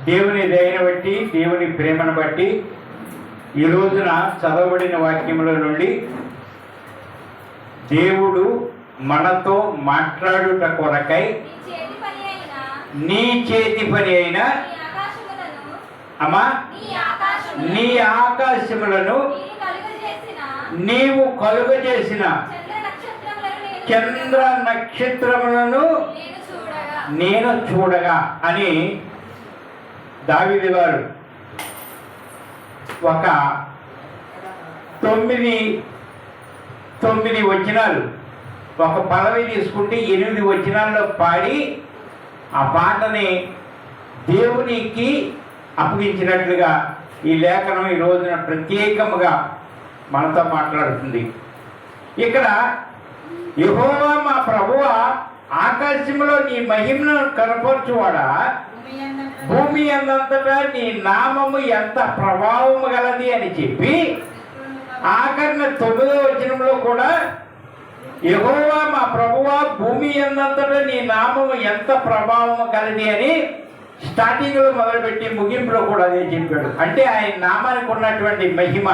దేవుని దయను బట్టి, దేవుని ప్రేమను బట్టి ఈ రోజున చదవబడిన వాక్యముల నుండి దేవుడు మనతో మాట్లాడుట కొరకై నీ చేతి పని అయిన అమ్మా నీ ఆకాశములను నీవు కలుగజేసిన చంద్ర నక్షత్రములను నేను చూడగా అని దావీదు గారు ఒక 9 వచనాలు ఒక పదవి తీసుకుంటే 8 వచనాల్లో పాడి ఆ పాటని దేవునికి అప్పగించినట్లుగా ఈ లేఖనం ఈ రోజున ప్రత్యేకముగా మనతో మాట్లాడుతుంది. ఇక్కడ యెహోవా మా ప్రభువా ఆకాశంలో నీ మహిమను కనపరచువాడా, భూమి అందంతటా నీ నామము ఎంత ప్రభావము గలది అని చెప్పి ఆఖరిన 9వ వచనంలో కూడా యెహోవా మా ప్రభువా భూమి అందంతటా నీ నామము ఎంత ప్రభావము కలది అని స్టార్టింగ్లో మొదలుపెట్టి ముగింపులో కూడా అదే చెప్పాడు. అంటే ఆయన నామానికి ఉన్నటువంటి మహిమ,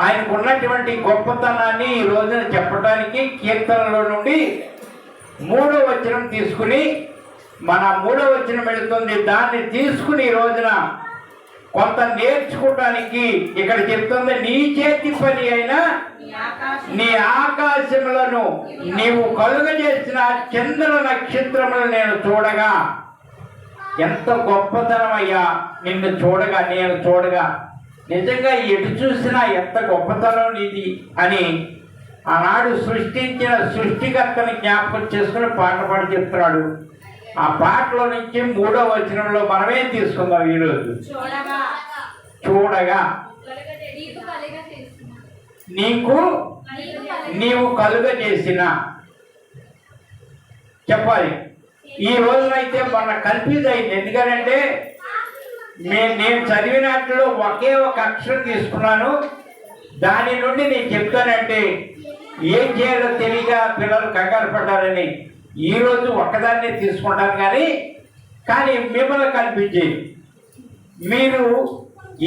ఆయనకు ఉన్నటువంటి గొప్పతనాన్ని ఈ రోజున చెప్పడానికి కీర్తనలో నుండి 3వ వచనం తీసుకుని మన 3వ వచనం వెళుతుంది. దాన్ని తీసుకుని ఈ రోజున కొంత నేర్చుకోవటానికి ఇక్కడ చెప్తుంది, నీ చేతి పని అయినా నీ ఆకాశములను నీవు కలుగజేసిన చంద్ర నక్షత్రములను నేను చూడగా, ఎంత గొప్పతనం అయ్యా నిన్ను చూడగా, నేను చూడగా నిజంగా ఎటు చూసినా ఎంత గొప్పతనం నీది అని ఆనాడు సృష్టించిన సృష్టికర్తని జ్ఞాపకం చేసుకుని పాట పాడి చెప్తున్నాడు. ఆ పాటలో నుంచి 3వ వచనంలో మనమే తీసుకుందాం ఈరోజు. చూడగా నీవు కలుగజేసిన చెప్పాలి. ఈ రోజునైతే మన కన్ఫ్యూజ్ అయింది. ఎందుకంటే నేను చదివినట్లు ఒకే ఒక అక్షరం తీసుకున్నాను, దాని నుండి నేను చెప్తానంటే ఏం చేయాలో తెలియక పిల్లలు కంగారు పడ్డారని ఈరోజు ఒక్కదాన్నే తీసుకుంటాను. కానీ మిమ్మల్ని కనిపించేది మీరు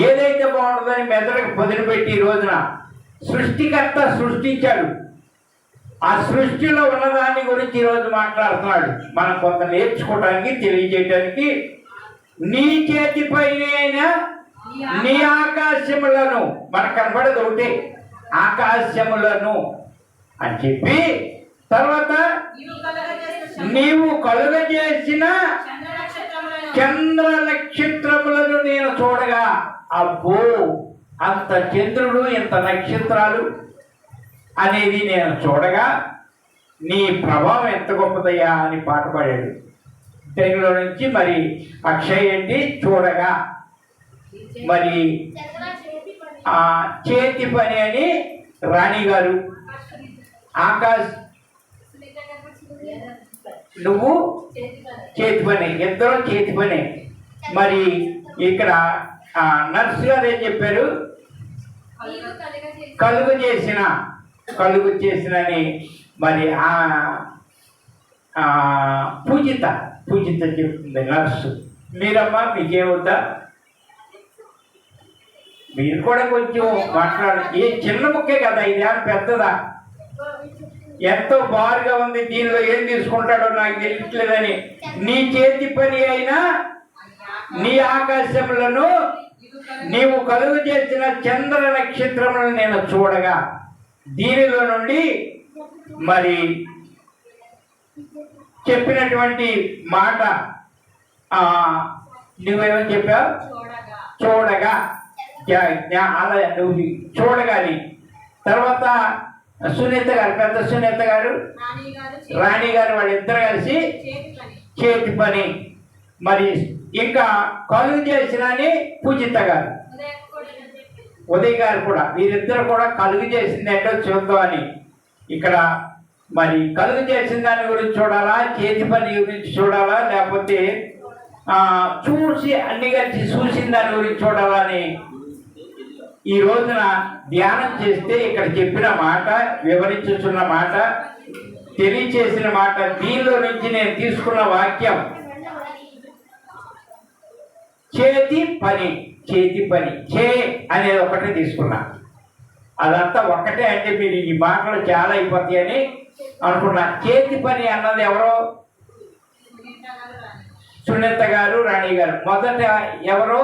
ఏదైతే బాగుంటుందని మెదడుకు పొదిలిపెట్టి ఈ రోజున సృష్టికర్త సృష్టించాడు, ఆ సృష్టిలో ఉన్నదాని గురించి ఈరోజు మాట్లాడుతున్నాడు. మనం కొంత నేర్చుకోవడానికి, తెలియజేయడానికి నీ చేతి పైన నీ ఆకాశములను, మనకు కనబడేది ఒకటి ఆకాశములను అని చెప్పి, తర్వాత నీవు కలుగజేసిన చంద్ర నక్షత్రములను నేను చూడగా, అబ్బో అంత చంద్రుడు ఇంత నక్షత్రాలు అనేది నేను చూడగా నీ ప్రభావం ఎంత గొప్పదయ్యా అని పాట పాడాడు. తెలుగులో నుంచి మరి అక్షయ్ ఏంటి చూడగా, మరి ఆ చేతి పని అని రాణి గారు, ఆకాశ్ నువ్వు చేతి పని, ఇద్దరు చేతి పని. మరి ఇక్కడ నర్సు గారు ఏం చెప్పారు, కలుగు చేసినని. మరి పూజిత చెప్తుంది నర్సు. మీరమ్మా మీకేమవుతా, మీరు కూడా కొంచెం మాట్లాడు. ఏ చిన్న ముక్కే కదా ఇది, పెద్దదా, ఎంతో బారుగా ఉంది, దీనిలో ఏం తీసుకుంటాడో నాకు తెలియట్లేదని. నీ చేతి పని అయినా నీ ఆకాశములను నీవు కలుగు చేసిన చంద్ర నక్షత్రములను నేను చూడగా, దీనిలో నుండి మరి చెప్పినటువంటి మాట నువ్వేమని చెప్పావు, చూడగా అలా నువ్వు చూడగాని. తర్వాత సునీత గారు, పెద్ద సునీత గారు, రాణి గారు, వాళ్ళిద్దరు కలిసి చేతి పని. మరి ఇంకా కలుగు చేసిన పూజిత గారు, ఉదయ్ గారు కూడా, వీరిద్దరు కూడా కలుగు చేసింది ఏంటో చూద్దామని. ఇక్కడ మరి కలుగు చేసిన దాని గురించి చూడాలా, చేతి పని గురించి చూడాలా, లేకపోతే చూసి అన్ని కలిసి చూసిన దాని గురించి చూడాలా అని ఈ రోజున ధ్యానం చేస్తే ఇక్కడ చెప్పిన మాట, వివరించుతున్న మాట, తెలియచేసిన మాట, దీనిలో నుంచి నేను తీసుకున్న వాక్యం చేతి పని, చేతి పని, చే అనేది ఒకటే తీసుకున్నా. అదంతా ఒక్కటే అంటే మీరు ఈ మాటలు చాలా అయిపోతాయి అని అనుకున్నా. చేతి పని అన్నది ఎవరో సునీత గారు, రాణి గారు. మొదట ఎవరు?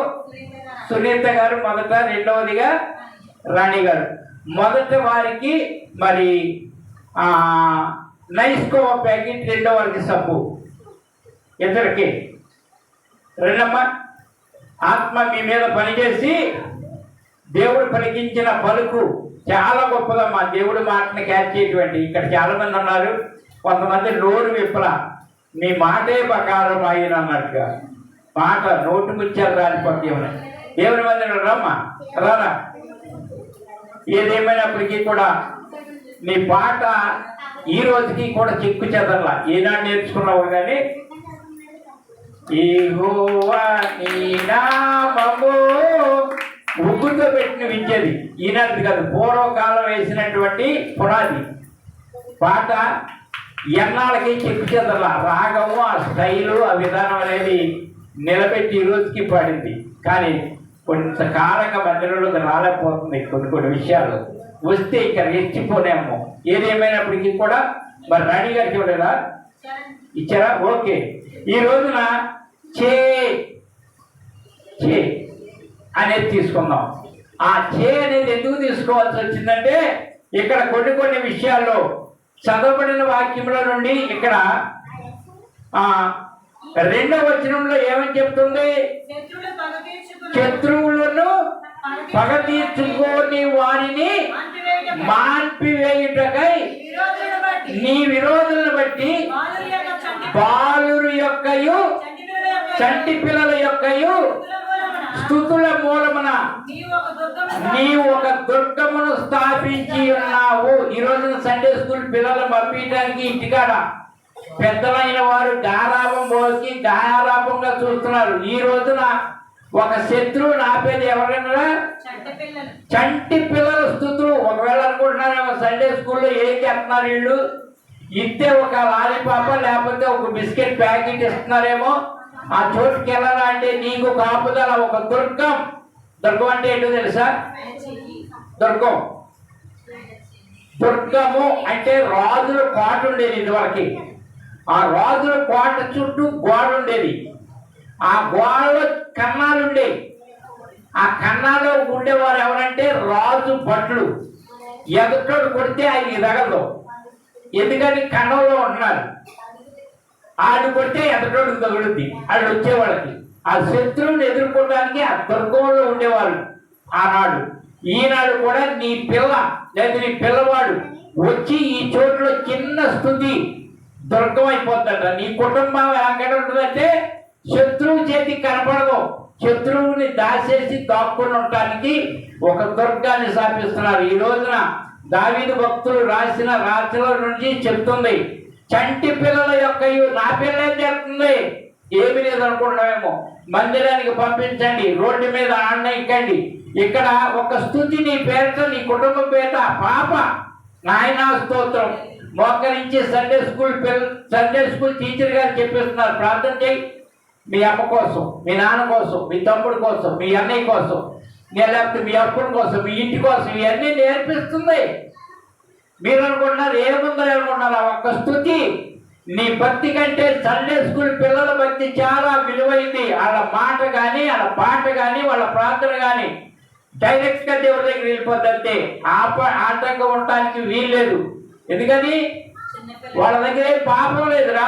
సునీత గారు మొదట, రెండవదిగా రాణి గారు. మొదట వారికి మరి నైస్కో ప్యాకెట్, రెండో వారికి సబ్బు, ఇద్దరికి. రెండమ్మా, ఆత్మ మీ మీద పనిచేసి దేవుడు పలికించిన పలుకు చాలా గొప్పదమ్మా. దేవుడి మాటని క్యాచ్ చేయటువంటి. ఇక్కడ చాలా మంది ఉన్నారు, కొంతమంది నోరు విప్పల, మీ మాటే ప్రకారం అయిన అన్నట్టుగా మాట నోటు ముచ్చారు రాలిపోతే దేవుని మందిరం రమ్మా, రారా. ఏదేమైనప్పటికీ కూడా నీ పాట ఈ రోజుకి కూడా చెక్కు చెదరలా. ఏనాడు నేర్చుకున్నావు కానీ యెహోవా నీ నామము ఉగ్గుతో పెట్టిన విద్యది. ఈనాటిది కాదు, పూర్వకాలం వేసినటువంటి పునాది పాట. ఎన్నాళ్ళకి చెక్కు చెదరలా. రాగము, ఆ స్టైలు, ఆ విధానం అనేది నిలబెట్టి ఈ రోజుకి పాడింది. కానీ కొంతకాలంగా మందిరంలోకి రాలేకపోతుంది. కొన్ని విషయాలు వస్తే ఇక్కడ రెచ్చిపోనేమో. ఏదేమైనప్పటికీ కూడా మరి రాణి గారికి ఇవ్వలేదా? ఇచ్చారా? ఓకే. ఈ రోజున చే అనేది తీసుకుందాం. ఆ చే అనేది ఎందుకు తీసుకోవాల్సి వచ్చిందంటే ఇక్కడ కొన్ని విషయాల్లో చదవబడిన వాక్యంలో నుండి ఇక్కడ 2వ వచనంలో ఏమని చెప్తుంది? శత్రువులను పగ తీర్చుకోని వారిని మాన్పివేయుటకై నీ విరోధులను బట్టి బాలురు యొక్కయు చంటి పిల్లల యొక్కయు స్తుతుల మూలమున నీవు ఒక దుర్గమును స్థాపించి ఉన్నావు. ఈ రోజున సండే స్కూల్ పిల్లలు పంపించడానికి ఇంటికాడ పెద్దలైన వారు గారాభం పోసి గారాభంగా చూస్తున్నారు. ఈ రోజున ఒక శత్రువు నాపేది ఎవరైనా చంటి పిల్లల స్థుతులు. ఒకవేళ అనుకుంటున్నారేమో సండే స్కూల్లో ఏం చేస్తున్నారు వీళ్ళు, ఇస్తే ఒక లాలీపాప లేకపోతే ఒక బిస్కెట్ ప్యాకెట్ ఇస్తున్నారేమో, ఆ చోటుకి వెళ్ళాలా అంటే నీకు కాపుదల ఒక దుర్గం. దుర్గం అంటే ఏంటో తెలుసా? దుర్గము అంటే రాజుల కోట ఉండేది ఇదివరకు. ఆ రాజుల కోట చుట్టూ గోడ ఉండేది. ఆ గోడలో కన్నాలు ఉండేవి. ఆ కన్నాలో ఉండేవారు ఎవరంటే రాజు భట్లు. ఎదుటోడు కొడితే ఆయన తగలదు, ఎందుకని కన్నంలో ఉంటున్నారు. ఆడు కొడితే ఎదుటోడికి తగులుద్ది. వాళ్ళు వచ్చేవాళ్ళకి ఆ శత్రువుని ఎదుర్కోవడానికి ఆ దుర్గంలో ఉండేవారు ఆనాడు. ఈనాడు కూడా నీ పిల్ల లేదా నీ పిల్లవాడు వచ్చి ఈ చోట్ల చిన్న స్థుతి దుర్గం అయిపోతాడ. నీ కుటుంబం ఎక్కడ ఉంటుందంటే శత్రువు చేతికి కనపడదు. శత్రువుని దాచేసి దాక్కుని ఉండటానికి ఒక దుర్గాన్ని స్థాపిస్తున్నారు. ఈ రోజున దావీదు భక్తులు రాసిన రాత్రుల నుంచి చెప్తుంది, చంటి పిల్లల యొక్క నా పిల్ల ఏం చేస్తుంది, ఏమి లేదు అనుకుంటామేమో, మందిరానికి పంపించండి, రోడ్డు మీద ఆడనెక్కండి. ఇక్కడ ఒక స్థుతి నీ పేరుత, నీ కుటుంబం పేరుత పాప నాయనా స్తోత్రం మోకరించి సండే స్కూల్ టీచర్ గారు చెప్పేస్తున్నారు, ప్రార్థన చేయి మీ అమ్మ కోసం, మీ నాన్న కోసం, మీ తమ్ముడు కోసం, మీ అన్నయ్య కోసం, లేకపోతే మీ అప్పుల కోసం, మీ ఇంటి కోసం ఇవన్నీ నేర్పిస్తుంది. మీరు అనుకుంటున్నారు ఏముందో అనుకుంటున్నారు, ఒక్క స్థుతి నీ భక్తి కంటే సండే స్కూల్ పిల్లల భక్తి చాలా విలువైంది. వాళ్ళ మాట కానీ, వాళ్ళ పాట కానీ, వాళ్ళ ప్రార్థన కానీ డైరెక్ట్గా దేవుడి దగ్గర వెళ్ళిపోద్దంటే ఆటంకం ఉండటానికి వీల్లేదు. ఎందుకని వాళ్ళ దగ్గర ఏం పాపం లేదురా,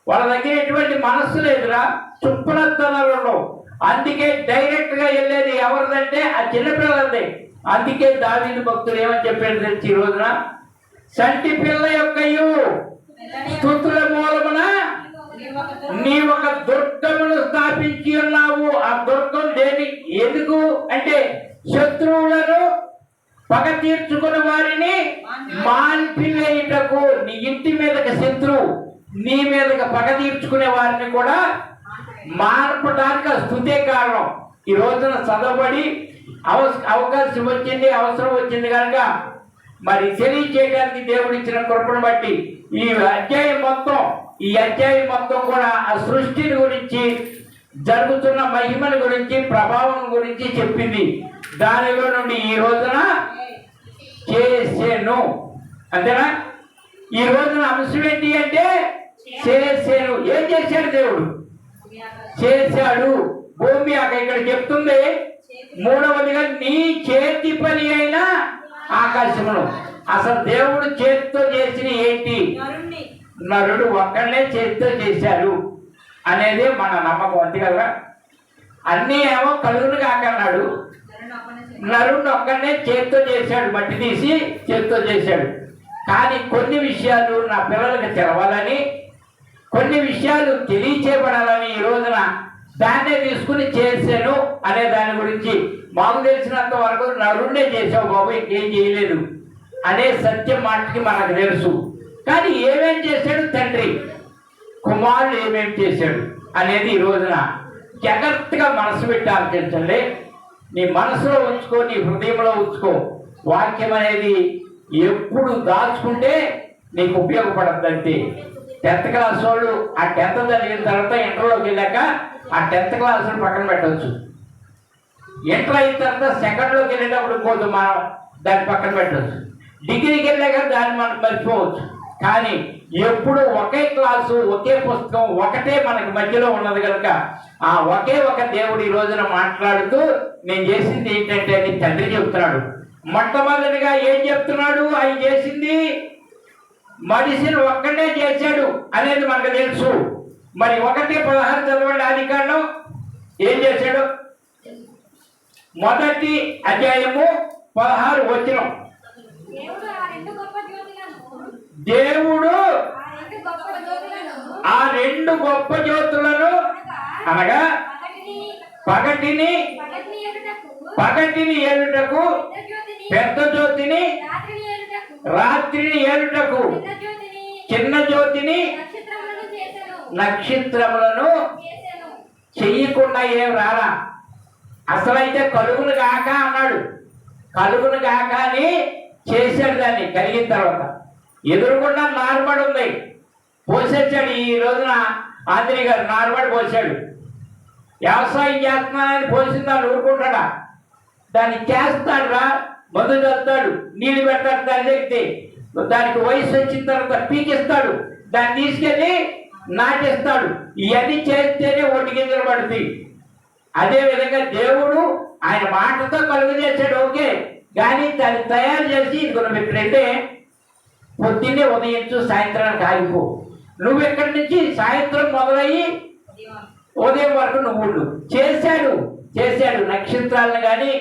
వాళ్ళ దగ్గర ఎటువంటి మనస్సు లేదురా, చుప్పనత్తనాలు. అందుకే డైరెక్ట్గా వెళ్ళేది ఎవరిదంటే ఆ చిన్నపిల్లలది. అందుకే దావీదు భక్తులు ఏమని చెప్పాడు తెలిసి ఈ రోజున, సంటి పిల్ల యొక్కయు స్తుతుల మూలమున నీ ఒక దుర్గమును స్థాపించి ఉన్నావు. ఆ దుర్గం దేని ఎందుకు అంటే శత్రువులను పగ తీర్చుకున్న వారిని మాన్పివేయుటకు. నీ ఇంటి మీదకి శత్రువు, నీ మీదకి పగ తీర్చుకునే వారిని కూడా మార్పడానికి ఆ స్థుతే కారణం. ఈ రోజున చదవబడి అవకాశం వచ్చింది, అవసరం వచ్చింది కనుక మరి తెలియచేయడానికి దేవుడు ఇచ్చిన కృపను బట్టి ఈ అధ్యాయం మొత్తం కూడా ఆ సృష్టిని గురించి జరుగుతున్న మహిమల గురించి, ప్రభావం గురించి చెప్పింది. దానిలో నుండి ఈ రోజున చేసేను, అంతేనా? ఈ రోజున అంశం ఏంటి అంటే చేసేను. ఏం చేశాడు దేవుడు? చేశాడు. భూమి ఇక్కడ చెప్తుంది. మూడవదిగా నీ చేతి పని అయిన ఆకాశమును. అసలు దేవుడు చేతితో చేసిన ఏంటి? నరుడు ఒక్కడే చేతితో చేశాడు అనేది మన నమ్మకం, అంతే కదా? అన్నీ ఏమో కలుగును కాకన్నాడు, నరుడు ఒక్కడే చేతితో చేశాడు, మట్టి తీసి చేతితో చేశాడు. కానీ కొన్ని విషయాలు నా పిల్లలకు తెలవాలని, కొన్ని విషయాలు తెలియచేయబడాలని ఈ రోజున దాన్నే తీసుకుని చేశాను అనే దాని గురించి మాకు తెలిసినంత వరకు నరుడే చేసావు బాబు, ఇంకేం చేయలేదు అనే సత్యం మాటకి మనకు తెలుసు. కానీ ఏమేం చేశాడు తండ్రి, కుమారుడు ఏమేం చేశాడు అనేది ఈ రోజున జాగ్రత్తగా మనసు పెట్టి ఆలోచించండి. నీ మనసులో ఉంచుకో, నీ హృదయంలో ఉంచుకో. వాక్యం అనేది ఎప్పుడు దాచుకుంటే నీకు ఉపయోగపడద్దు. అంతే. 10th క్లాస్ వాళ్ళు ఆ 10th చదివిన తర్వాత ఇంటర్లోకి వెళ్ళాక ఆ 10th క్లాస్ పక్కన పెట్టవచ్చు. ఇంటర్ అయిన తర్వాత సెకండ్లోకి వెళ్ళేటప్పుడు పోదు, మనం దాన్ని పక్కన పెట్టవచ్చు. డిగ్రీకి వెళ్ళాక దాన్ని మనం మర్చిపోవచ్చు. కానీ ఎప్పుడు ఒకే క్లాసు, ఒకే పుస్తకం, ఒకటే మనకి మధ్యలో ఉన్నది కనుక ఆ ఒకే ఒక దేవుడు ఈ రోజున మాట్లాడుతూ నేను చేసింది ఏంటంటే అని తండ్రి చెప్తున్నాడు. మొట్టమొదటిగా ఏం చెప్తున్నాడు? ఆయన చేసింది మనిషిని ఒక్కడే చేశాడు అనేది మనకు తెలుసు. మరి 1:16 చదవండి. ఆదికాండం ఏం చేశాడు? మొదటి అధ్యాయము 16 వచనం. దేవుడు ఆ 2 గొప్ప జ్యోతులను అనగా పగటిని ఏలుటకు, పెద్ద జ్యోతిని రాత్రిని ఏలుటకు, చిన్న జ్యోతిని నక్షత్రములను చెయ్యకుండా ఏం రాలా. అసలైతే కలుగును గాక అన్నాడు. కలుగును గాక అని చేశాడు. దాన్ని కలిగిన తర్వాత ఎదురుకుండా నార్మల్ ఉంది, పోసేసాడు. ఈ రోజున ఆంజనేయ గారు నార్మల్ పోసాడు. వ్యవసాయం చేస్తున్నానని పోసిన దాన్ని ఊరుకుంటాడా? దాన్ని చేస్తాడు రా, మందు చల్లుతాడు, నీళ్ళు పెడతాడు, దాన్ని ఎక్కితే దానికి వయసు వచ్చిన తర్వాత పీకిస్తాడు, దాన్ని తీసుకెళ్ళి నాటేస్తాడు. ఇవన్నీ చేస్తేనే ఒంటి గింజలు పడుతుంది. అదేవిధంగా దేవుడు ఆయన మాటతో కలుగు చేశాడు, ఓకే. కానీ దాన్ని తయారు చేసి ఇదిగో పెట్టంటే పొద్దున్నే ఉదయించు, సాయంత్రానికి ఆగిపో. నువ్వు ఎక్కడి నుంచి సాయంత్రం మొదలయ్యి ఉదయం వరకు నువ్వు చేశాడు నక్షత్రాలను. కానీ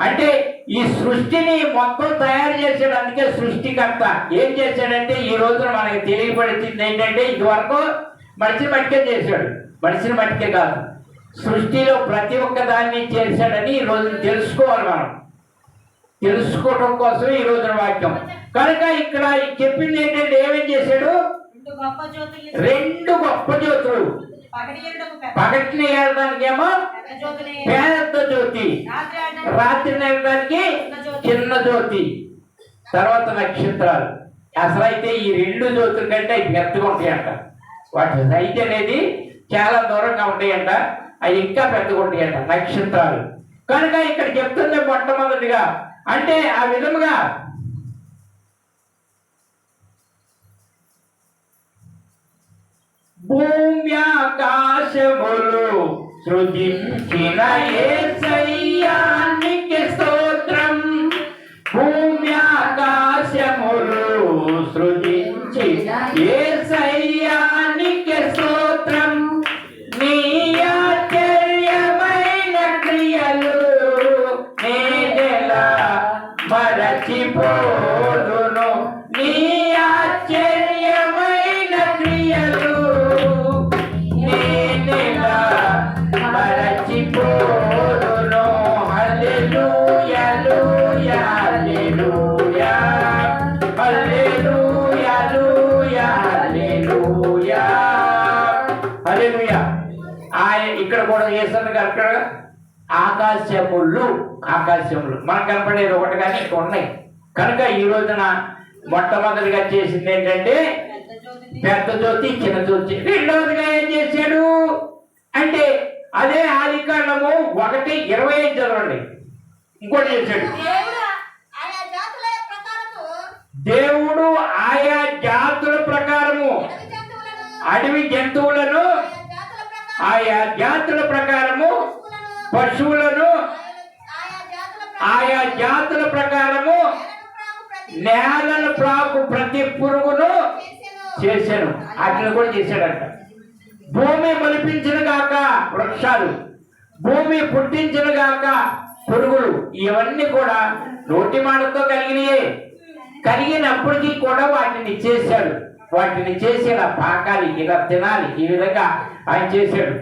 అంటే ఈ సృష్టిని మొత్తం తయారు చేశాడు. అందుకే సృష్టికర్త ఏం చేశాడంటే ఈ రోజున మనకి తెలియబడింది ఏంటంటే ఇదివరకు మనిషిని మట్టికే చేశాడు. మనిషిని మట్టికే కాదు, సృష్టిలో ప్రతి ఒక్క దాన్ని చేశాడని ఈ రోజున తెలుసుకోవాలి. మనం తెలుసుకోవడం కోసం ఈ రోజున వాక్యం కనుక ఇక్కడ చెప్పింది ఏంటంటే ఏమేం చేశాడు? 2 గొప్ప జ్యోతులు. పగటిని ఏడడానికి ఏమో పెద్ద జ్యోతి, రాత్రిని ఏడడానికి చిన్న జ్యోతి, తర్వాత నక్షత్రాలు. అసలైతే ఈ 2 జ్యోతుల కంటే అవి పెద్దగా ఉంటాయంట. వాటి సైజ్ అనేది చాలా దూరంగా ఉంటాయంట. అవి ఇంకా పెద్దగా ఉంటాయంట నక్షత్రాలు. కనుక ఇక్కడ చెప్తుంది మొట్టమొదటిగా అంటే ఆ విధముగా భూమి ఆకాశములు సృజించిన యేసయ్యానికి స్తోత్రం. భూమి ఆకాశములు సృజించిన యేసయ్యానికి స్తోత్రం. నీ ఆశ్చర్యమైన క్రియలు నేనెలా మరచిపోదును. నీ ఆశ్చర్యమైన క్రియలు నేనెలా మరచిపోదును. హల్లెలూయా హల్లెలూయా హల్లెలూయా హల్లెలూయా హల్లెలూయా హల్లెలూయా. ఆయన ఇక్కడ కూడా చేస్తున్నారు అక్కడ ఆకాశములు మనకు కనపడేది ఒకటి కానీ ఇక్కడ ఉన్నాయి. కనుక ఈ రోజున మొట్టమొదటిగా చేసింది ఏంటంటే పెద్ద జ్యోతి, చిన్న జ్యోతి. రెండవదిగా ఏం చేశాడు అంటే అదే ఆదికాండము 1:25 చదవండి. ఇంకోటి చేశాడు. దేవుడు ఆయా జాతుల ప్రకారము అడవి జంతువులను, ఆయా జాతుల ప్రకారము పశువులను, ఆయా జాతుల ప్రకారము నేలను ప్రాకు ప్రతి పురుగును చేశాను. అట్లా కూడా చేశాడంట. భూమి మొలిపించిన గాక వృక్షాలు, భూమి పుట్టించిన గాక పురుగులు, ఇవన్నీ కూడా నోటి మాటతో కలిగినయే. కలిగినప్పటికీ కూడా వాటిని చేశాడు. వాటిని చేసి ఇలా పాకాలి, ఇలా తినాలి, ఈ విధంగా ఆయన చేశాడు.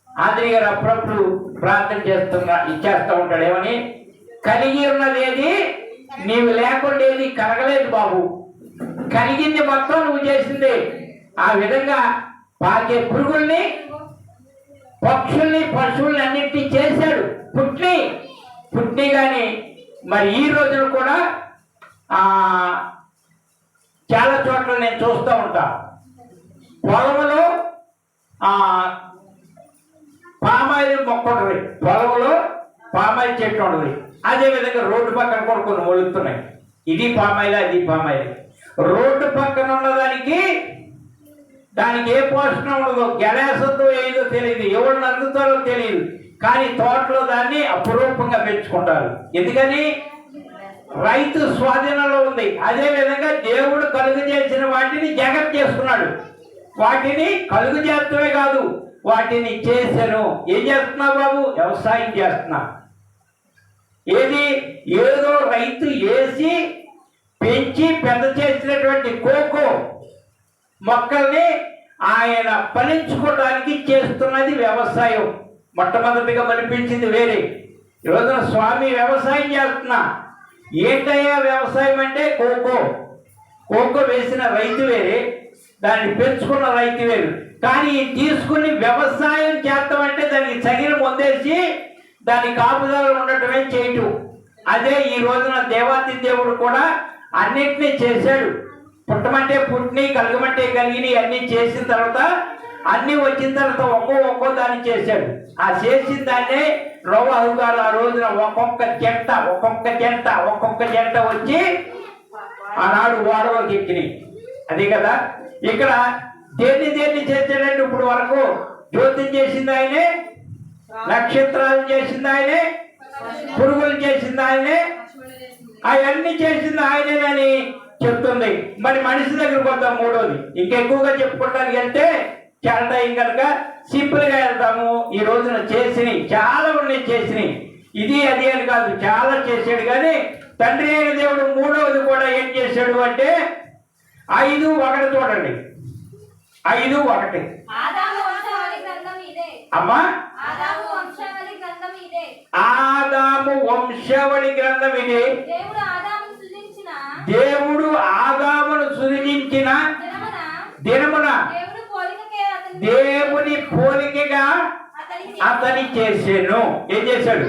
ఆంధ్రీ గారు అప్పుడప్పుడు ప్రార్థన ఇచ్చేస్తూ ఉంటాడు. ఏమని? కలిగి ఉన్నది ఏది నీవు లేకుండా ఏది కలగలేదు బాబు, కలిగింది మొత్తం నువ్వు చేసింది. ఆ విధంగా పాకే పురుగుల్ని, పక్షుల్ని, పశువుల్ని అన్నింటినీ చేశాడు. పుట్టి కానీ మరి ఈ రోజున కూడా చాలా చోట్ల నేను చూస్తూ ఉంటా. పొలంలో పామాయిల్ మొక్క ఉంటుంది, పొలంలో పామాయిల్ చెట్టు ఉంటుంది. అదేవిధంగా రోడ్డు పక్కన కూడా కొన్ని మొలుగుతున్నాయి. ఇది పామాయిల్, అది పామాయిల్. రోడ్డు పక్కన ఉన్నదానికి దానికి ఏ పోషణ ఉండదు, గెలాసతో ఏదో తెలియదు, ఎవరిని అందుతారో తెలియదు. కానీ తోటలో దాన్ని అపురూపంగా పెంచుకుంటారు. ఎందుకని? రైతు స్వాధీనంలో ఉంది. అదే విధంగా దేవుడు కలుగు చేసిన వాటిని జాగ్రత్త చేసుకున్నాడు. వాటిని కలుగు చేస్తమే కాదు, వాటిని చేశాను. ఏం చేస్తున్నా బాబు? వ్యవసాయం చేస్తున్నా. ఏది? ఏదో రైతు వేసి పెంచి పెద్ద చేసినటువంటి కోకో మొక్కల్ని ఆయన ఫలించుకోవడానికి చేస్తున్నది వ్యవసాయం. మొట్టమొదటిగా మనిపించింది వేరే. ఈరోజున స్వామి వ్యవసాయం చేస్తున్నా. ఏంటయ్యా వ్యవసాయం అంటే? కోకో వేసిన రైతు వేరే, దాన్ని పెంచుకున్న రైతు వేరు. కానీ తీసుకుని వ్యవసాయం చేస్తామంటే దానికి తగిన ముందేసి దాని కాపుదల ఉండటమే చేయటం. అదే ఈ రోజున దేవాతి దేవుడు కూడా అన్నిటినీ చేశాడు. పుట్టమంటే పుట్టిని, కలగమంటే కలిగిని, అన్నీ చేసిన తర్వాత అన్నీ వచ్చిన తర్వాత ఒక్కో దాన్ని చేశాడు. ఆ చేసిన దాన్నే నోవహు గారు ఆ రోజున ఒక్కొక్క జంట వచ్చి ఆనాడు ఓడలోకి ఎక్కినాయి. అది కదా. ఇక్కడ దేన్ని చేశాడంటే ఇప్పుడు వరకు జ్యోతిని చేసింది ఆయనే, నక్షత్రాలు చేసింది ఆయనే, పురుగులు చేసింది ఆయనే, అవన్నీ చేసింది ఆయనేనని చెప్తుంది. మరి మనిషి దగ్గరకు వద్దాం. మూడోది ఇంకెక్కువగా చెప్పుకోవడానికి వెళ్తే చాలా టైం కనుక సింపుల్గా వెళ్తాము. ఈ రోజున చేసినవి చాలా ఉన్నాయి. చేసినవి ఇది అది అని కాదు, చాలా చేశాడు. కానీ తండ్రి అయిన దేవుడు మూడవది కూడా ఏం చేశాడు అంటే 5:1 చూడండి. 5:1 అమ్మా, ఆదాము వంశావళి గ్రంథం ఇది. దేవుడు ఆదామును సృజించిన దినమున దేవుని పోలికగా అతని చేసాను. ఏం చేశాడు?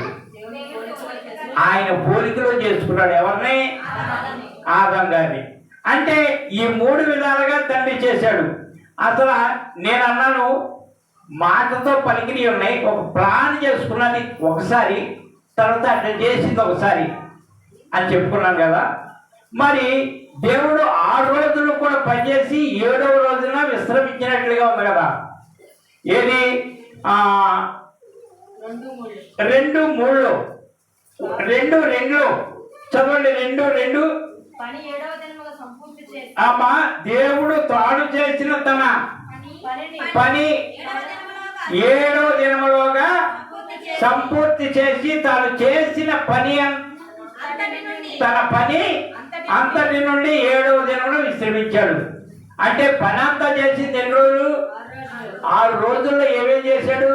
ఆయన పోలికలో చేసుకున్నాడు. ఎవరిని? ఆదాం గారిని. అంటే ఈ 3 విధాలుగా తండ్రి చేశాడు. అసలు నేను అన్నాను, మాటతో పలికిని ఉన్నాయి. ఒక ప్లాన్ చేసుకున్నది ఒకసారి, తర్వాత అట్లా చేసింది ఒకసారి అని చెప్పుకున్నాను కదా. మరి దేవుడు 6 రోజులు కూడా పనిచేసి 7వ రోజున విశ్రమించినట్లుగా ఉంది కదా. ఏది? 2:3 చదవండి. 2:2 అమ్మా, దేవుడు తాను చేసిన తన పని 7వ దినములోగా సంపూర్తి చేసి తాను చేసిన పని తన పని అంతటి నుండి 7వ దినమున విశ్రమించాడు. అంటే పని అంతా చేసింది ఎన్ని రోజులు? 6 రోజుల్లో ఏమేం చేశాడు?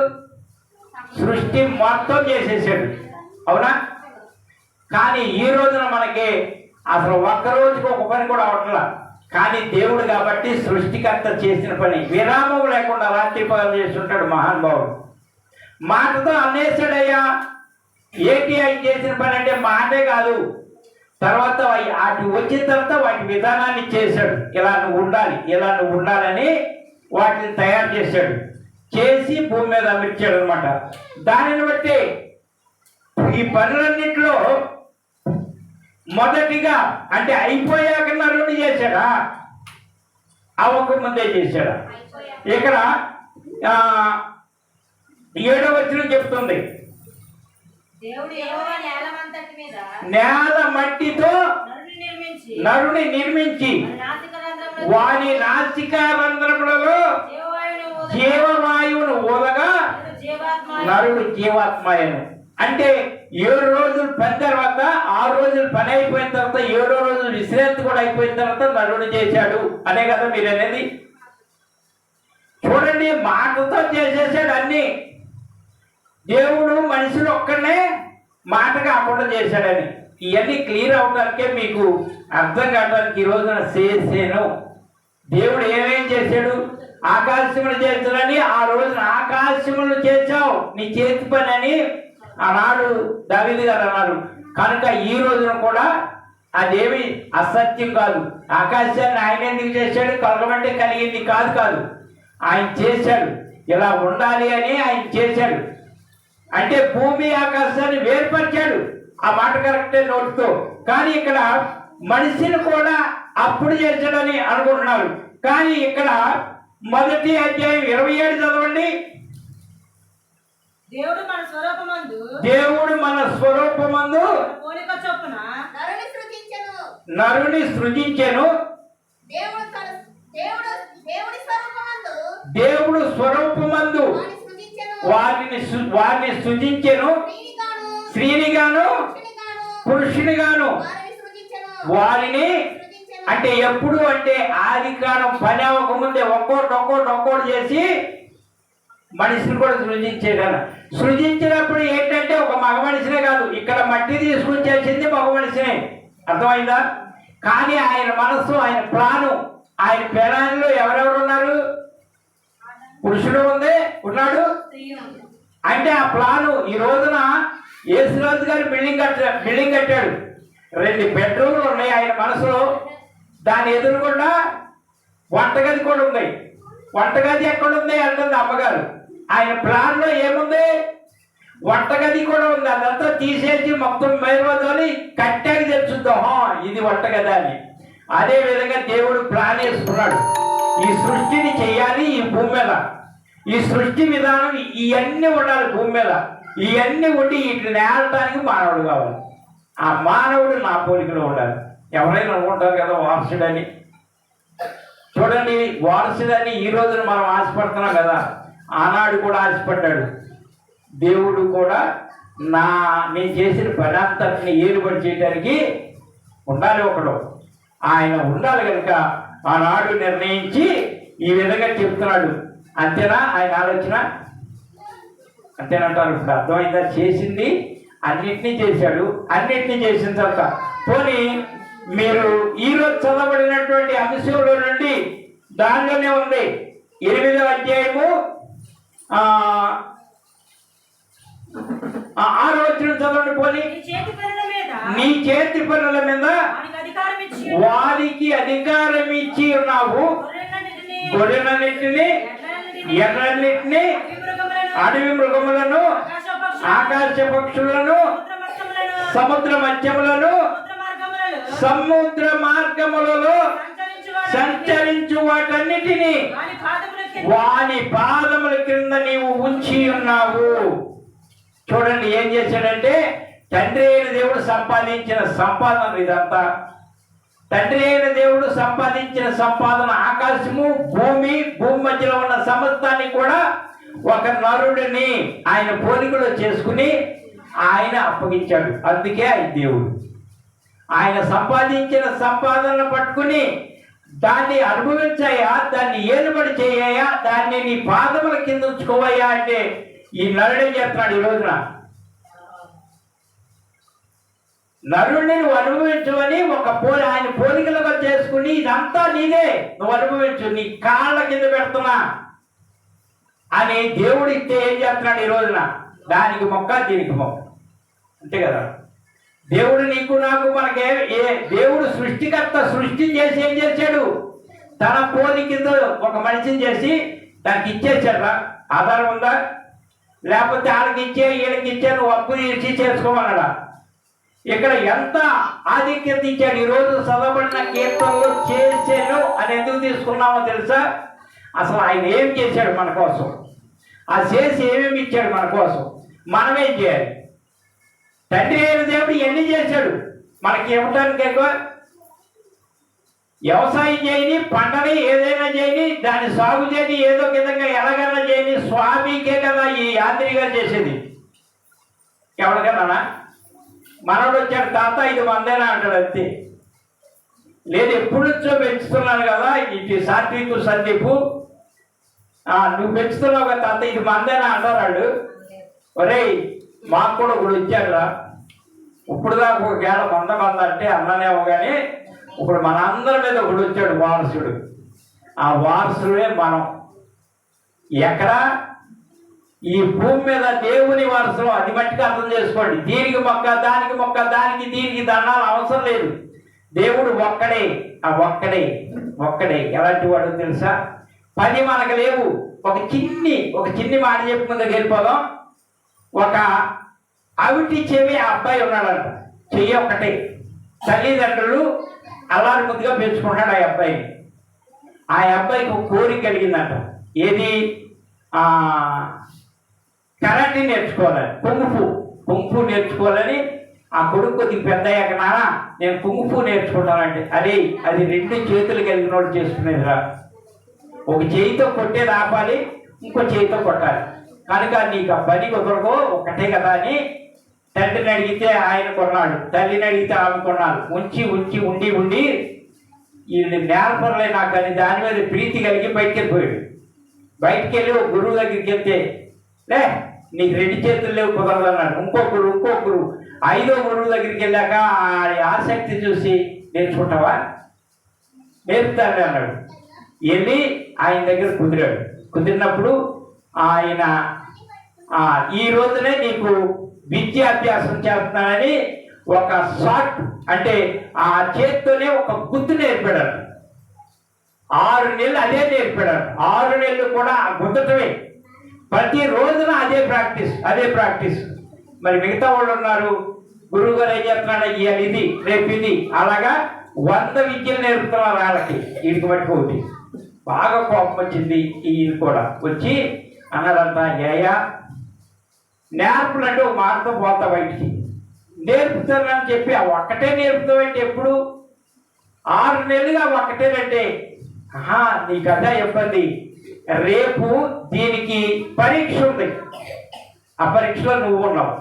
సృష్టి మొత్తం చేసేసాడు. అవునా? కానీ ఈ రోజున మనకి అసలు ఒక్క రోజుకి ఒక పని కూడా అవట్లా. కానీ దేవుడు కాబట్టి సృష్టికర్త చేసిన పని విరామం లేకుండా రాత్రి పగలు చేస్తుంటాడు మహానుభావుడు. మాటతో అన్నేసాడయ్యా. ఏంటి ఆయన చేసిన పని అంటే? మాటే కాదు, తర్వాత వాటి వచ్చిన తర్వాత వాటి విధానాన్ని చేశాడు. ఇలా నువ్వు ఉండాలి, ఇలా నువ్వు ఉండాలని వాటిని తయారు చేశాడు. చేసి భూమి మీద అమర్చాడు అనమాట. దానిని బట్టి ఈ పనులన్నింటిలో మొదటిగా అంటే అయిపోయాక నరుని చేశాడా, అవ్వక ముందే చేశాడా? ఇక్కడ 7వ వచనం చెప్తుంది, నేల మట్టితో నరుని నిర్మించి వాని నాసికా రంధ్రములలో జీవవాయువును ఊదగా నరుడు జీవాత్మయను. అంటే 7 రోజులు పని తర్వాత 6 రోజులు పని అయిపోయిన తర్వాత 7వ రోజు విశ్రాంతి కూడా అయిపోయిన తర్వాత నరుడు చేశాడు అనే కదా మీరు అనేది. చూడండి, మాటతో చేసేసాడు అన్ని. దేవుడు మనుషులు ఒక్కడనే మాట కాకుండా చేశాడని. ఇవన్నీ క్లియర్ అవడానికే మీకు అర్థం కావడానికి ఈ రోజున చేసాను. దేవుడు ఏమేం చేశాడు? ఆకాశములు చేశాడని ఆ రోజున ఆకాశములు చేశావు నీ చేతి పని అని ఆనాడు దావీదు గారు అన్నారు. కనుక ఈ రోజున కూడా అదేమి అసత్యం కాదు. ఆకాశాన్ని ఆయన ఎందుకు చేశాడు? కలగమంటే కలిగింది కాదు, ఆయన చేశాడు. ఇలా ఉండాలి అని ఆయన చేశాడు. అంటే భూమి ఆకాశాన్ని వేర్పరిచాడు. ఆ మాట కరెక్టే నోటితో. కానీ ఇక్కడ మనిషిని కూడా అప్పుడు చేశాడని అనుకుంటున్నారు. కానీ ఇక్కడ 1వ అధ్యాయం 27 చదవండి. దేవుడు మన స్వరూపమందు నరుని సృజించెను. దేవుడు స్వరూపమందు వారిని సృజించెను. స్త్రీనిగాను పురుషునిగాను వారిని. అంటే ఎప్పుడు అంటే ఆది కాలం పని అవ్వకముందే ఒక్కోటి చేసి మనిషిని కూడా సృజించేదన్న. సృజించినప్పుడు ఏంటంటే ఒక మగ మనిషినే కాదు, ఇక్కడ మట్టి తీసుకుని చేసింది మగ మనిషినే. అర్థమైందా? కానీ ఆయన మనస్సు, ఆయన ప్లాను, ఆయన ప్లాన్లో ఎవరెవరు ఉన్నారు? పురుషుడు ఉన్నాడు. అంటే ఆ ప్లాను ఈ రోజున యేసురాజు గారు బిల్డింగ్ కట్టాడు. 2 బెడ్రూమ్లు ఉన్నాయి ఆయన మనసులో. దాని ఎదురుకుండా వంటగది కూడా ఉంది. వంటగది ఎక్కడుంది అంటుంది అమ్మగారు. ఆయన ప్లాన్లో ఏముంది? వంటగది కూడా ఉంది. అదంతా తీసేసి మొత్తం మేరువదోని కట్టాకి తెలుసుద్దాం ఇది వంటగది అని. అదే విధంగా దేవుడు ప్లాన్ వేసుకున్నాడు. ఈ సృష్టిని చేయాలి ఈ భూమి మీద. ఈ సృష్టి విధానం ఇవన్నీ ఉండాలి భూమి మీద. ఇవన్నీ ఉండి వీటిని నేలటానికి మానవుడు కావాలి. ఆ మానవుడు నా పోలికలో ఉండాలి. ఎవరైనా అనుకుంటారు కదా వారసుడని. చూడండి, వారసుడని ఈ రోజున మనం ఆశపడుతున్నాం కదా, ఆనాడు కూడా ఆశపడ్డాడు. దేవుడు కూడా నేను చేసిన పని అంతటిని ఏలుబడి చేయడానికి ఉండాలి ఒకడు. ఆయన ఉండాలి కనుక ఆనాడు నిర్ణయించి ఈ విధంగా చెప్తున్నాడు. అంతేనా ఆయన ఆలోచన? అంతేనంటారు. ఇప్పుడు అర్థమైందా? చేసింది అన్నిటినీ చేశాడు. అన్నిటినీ చేసిన తర్వాత పోనీ మీరు ఈరోజు చదవబడినటువంటి అంశంలో నుండి దానిలోనే ఉంది 8వ అధ్యాయము 6వ వచనం చదవండి. పోనీ నీ చేతి పనుల మీద వారికి అధికారం ఇచ్చి ఉన్నావు. గొర్రెలన్నిటిని, ఎర్రన్నిటిని, అడవి మృగములను, ఆకాశ పక్షులను, సముద్ర మత్స్యములను, సముద్ర మార్గములలో సంచరించు వాటన్నిటిని వాని పాదముల క్రింద నీవు ఉంచి ఉన్నావు. చూడండి ఏం చేశాడంటే, తండ్రి అయిన దేవుడు సంపాదించిన సంపాదన ఇదంతా. తండ్రి అయిన దేవుడు సంపాదించిన సంపాదన ఆకాశము, భూమి మధ్యలో ఉన్న సమస్తాన్ని కూడా ఒక నరుడిని ఆయన పోలికలో చేసుకుని ఆయన అప్పగించాడు. అందుకే ఆయన దేవుడు. ఆయన సంపాదించిన సంపాదనను పట్టుకుని దాన్ని అనుభవించాయా, దాన్ని ఏలుబడి చేయాయా, దాన్ని నీ పాదముల కింద ఉంచుకోవయ్యా అంటే ఈ నరుడే చెప్తున్నాడు. ఈ రోజున నరుడిని నువ్వు అనుభవించవని ఆయన పోలికలుగా చేసుకుని ఇదంతా నీదే, నువ్వు అనుభవించు, నీ కాళ్ళ కింద పెడుతున్నా అని దేవుడు ఇస్తే ఏం చేస్తున్నాడు ఈ రోజున? దానికి మొక్క, దీనికి మొక్క. అంతే కదా. దేవుడు నీకు నాకు మనకే దేవుడు సృష్టికర్త. సృష్టి చేసి ఏం చేశాడు? తన పోలికతో ఒక మనిషిని చేసి దానికి ఇచ్చేసాడు. ఆధారం ఉందా? లేకపోతే వాళ్ళకి ఇచ్చే వీళ్ళకి ఇచ్చే నువ్వు అప్పు తీర్చి చేసుకోమన్నాడా? ఇక్కడ ఎంత ఆధిక్యత ఇచ్చాడు. ఈరోజు చదవబడిన కీర్తనలు చేసేను అని ఎందుకు తీసుకున్నామో తెలుసా? అసలు ఆయన ఏం చేశాడు మన కోసం, ఆ చేసి ఏమేమి ఇచ్చాడు మన కోసం, మనమేం చేయాలి? తండ్రి అయిన దేవుడు ఎన్ని చేశాడు మనకి ఇవ్వటానికి ఎక్కువ. వ్యవసాయం చేయని, పంటని ఏదైనా చేయని, దాన్ని సాగు చేయని, ఏదో విధంగా ఎలాగైనా చేయని స్వామికే కదా ఈ యాంత్రిగా చేసేది. ఎవరికన్నా మనోడు వచ్చాడు, తాత ఇది మందేనా అంటాడు అంతే. లేదు ఎప్పుడు నుంచో పెంచుతున్నాను కదా ఇది సాత్వికు సందీపు, నువ్వు పెంచుతున్నావు కదా తాత ఇది మందేనా అంటారు వాళ్ళు. ఒరేయ్ మాకు కూడా ఇప్పుడు వచ్చాడు రా, ఇప్పుడు దాకా ఒక గేడ మంద అంటే అన్ననేమో కానీ ఇప్పుడు మన అందరి మీద ఒకడు వచ్చాడు వారసుడు. ఆ వారసుడే మనం. ఎక్కడ ఈ భూమి మీద దేవుని వారసులు, అది మట్టికి అర్థం చేసుకోండి. దీనికి మొక్క, దానికి మొక్క, దానికి దీనికి దండాలు అవసరం లేదు. దేవుడు ఒక్కడే, ఆ ఒక్కడే. ఎలాంటి వాడు తెలుసా? 10 మనకు లేవు. ఒక చిన్ని మాట చెప్పి ముందుకు వెళ్ళిపోదాం. ఒక అవిటి చెవి అబ్బాయి ఉన్నాడంట, చెయ్యి ఒక్కటే. తల్లిదండ్రులు అల్లారి ముద్దుగా పెంచుకుంటాడు ఆ అబ్బాయిని. ఆ అబ్బాయికి ఒక కోరిక కలిగిందంట. ఏది? కరాటే నేర్చుకోవాలని, కుంఫు నేర్చుకోవాలని. ఆ కొడుకు కొద్దిగా పెద్ద అయ్యాక నాన్న నేను కుంఫు నేర్చుకుంటానంటే, అరే అది 2 చేతులు కలిగిన వాడు చేసుకునేదిరా. ఒక చేయితో కొట్టేది ఆపాలి, ఇంకో చేయితో కొట్టాలి. కనుక నీకు ఆ పని కుదరదు, ఒక్కటే కదా అని తండ్రిని అడిగితే ఆయన కొన్నాడు, తల్లిని అడిగితే ఆమె కొన్నాడు. ఉండి వీళ్ళు నేర్పరలే నాకు అని దాని మీద ప్రీతి కలిగి బయటికి వెళ్ళిపోయాడు. బయటికి వెళ్ళి ఒక గురువు దగ్గరికి వెళ్తే, లే నీకు 2 చేతులు లేవు కుదరదు అన్నాడు. ఇంకో గురువు 5వ గురువు దగ్గరికి వెళ్ళాక ఆసక్తి చూసి నేర్చుకుంటావా? నేర్పుతాడు అన్నాడు. వెళ్ళి ఆయన దగ్గర కుదిరినప్పుడు ఆయన ఈ రోజునే నీకు విద్యాభ్యాసం చేస్తున్నానని ఒక షార్ట్ అంటే ఆ చేత్తోనే ఒక గుద్దు నేర్పాడు. 6 నెలలు అదే నేర్పాడు. 6 నెలలు కూడా గుద్దటమే, ప్రతి రోజున అదే ప్రాక్టీస్. మరి మిగతా వాళ్ళు ఉన్నారు, గురువు గారు ఏం చేస్తున్నాడు, ఇవాళ ఇది రేపు ఇది, అలాగా 100 విద్యలు నేర్పుతున్నారు వాళ్ళకి. వీడికి పట్టుకోండి. బాగా కోపం వచ్చింది. ఈయన కూడా వచ్చి అన్నాడంతా, ఏయా నేర్పులంటే ఒక మార్గంతో పోతా బయటికి, నేర్పుతానని చెప్పి ఆ ఒక్కటే నేర్పుతావంటే ఎప్పుడు 6 నెలలుగా ఒక్కటేనంటే, నీ కథ ఇబ్బంది. రేపు దీనికి పరీక్ష ఉంది, ఆ పరీక్షలో నువ్వు ఉన్నావు.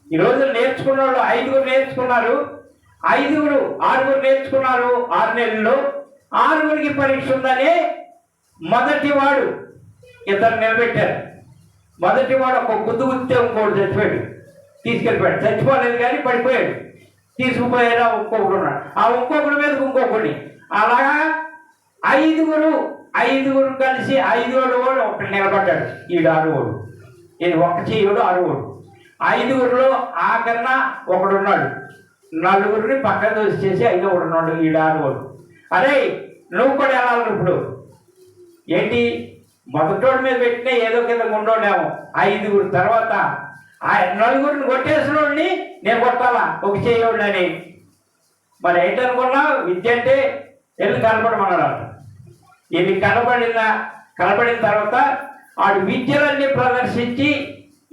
ఈరోజు నేర్చుకున్న వాళ్ళు 5గురు నేర్చుకున్నారు, 6గురు నేర్చుకున్నారు 6 నెలల్లో. 6గురికి పరీక్ష ఉందని మొదటి వాడు 2 నిలబెట్టారు. మొదటి వాడు ఒక గుద్దు గుద్దితే ఇంకోటి చచ్చిపోయాడు, తీసుకెళ్ళిపోయాడు. చచ్చిపోలేదు కానీ పడిపోయాడు. తీసుకుపోయారా ఇంకొకడు ఉన్నాడు, ఆ ఇంకొకటి మీదకి ఇంకొకటి. అలాగా 5గురు కలిసి 5వాడు ఒకటి నిలబడ్డాడు. ఈడు 6వాడు, ఇది ఒక చెయ్యడు 6వాడు. 5గురిలో ఆఖరణ ఒకడున్నాడు. 4గురిని పక్కన దోసి 5వాడు ఉన్నాడు, ఈడు 6వాడు. అరే నువ్వు కూడా వెళ్ళాలి ఇప్పుడు. ఏంటి మొదటోడి మీద పెట్టినా ఏదో కింద ఉండోనేమో. 5గురు తర్వాత 4గురిని కొట్టేసిన వాడిని నేను కొట్టాలా ఒక చేయని. మరి ఏంటనుకున్నా, విద్య అంటే వెళ్ళి కనపడమన్నాడు. వెళ్ళి కనపడిన తర్వాత ఆడు విద్యలన్నీ ప్రదర్శించి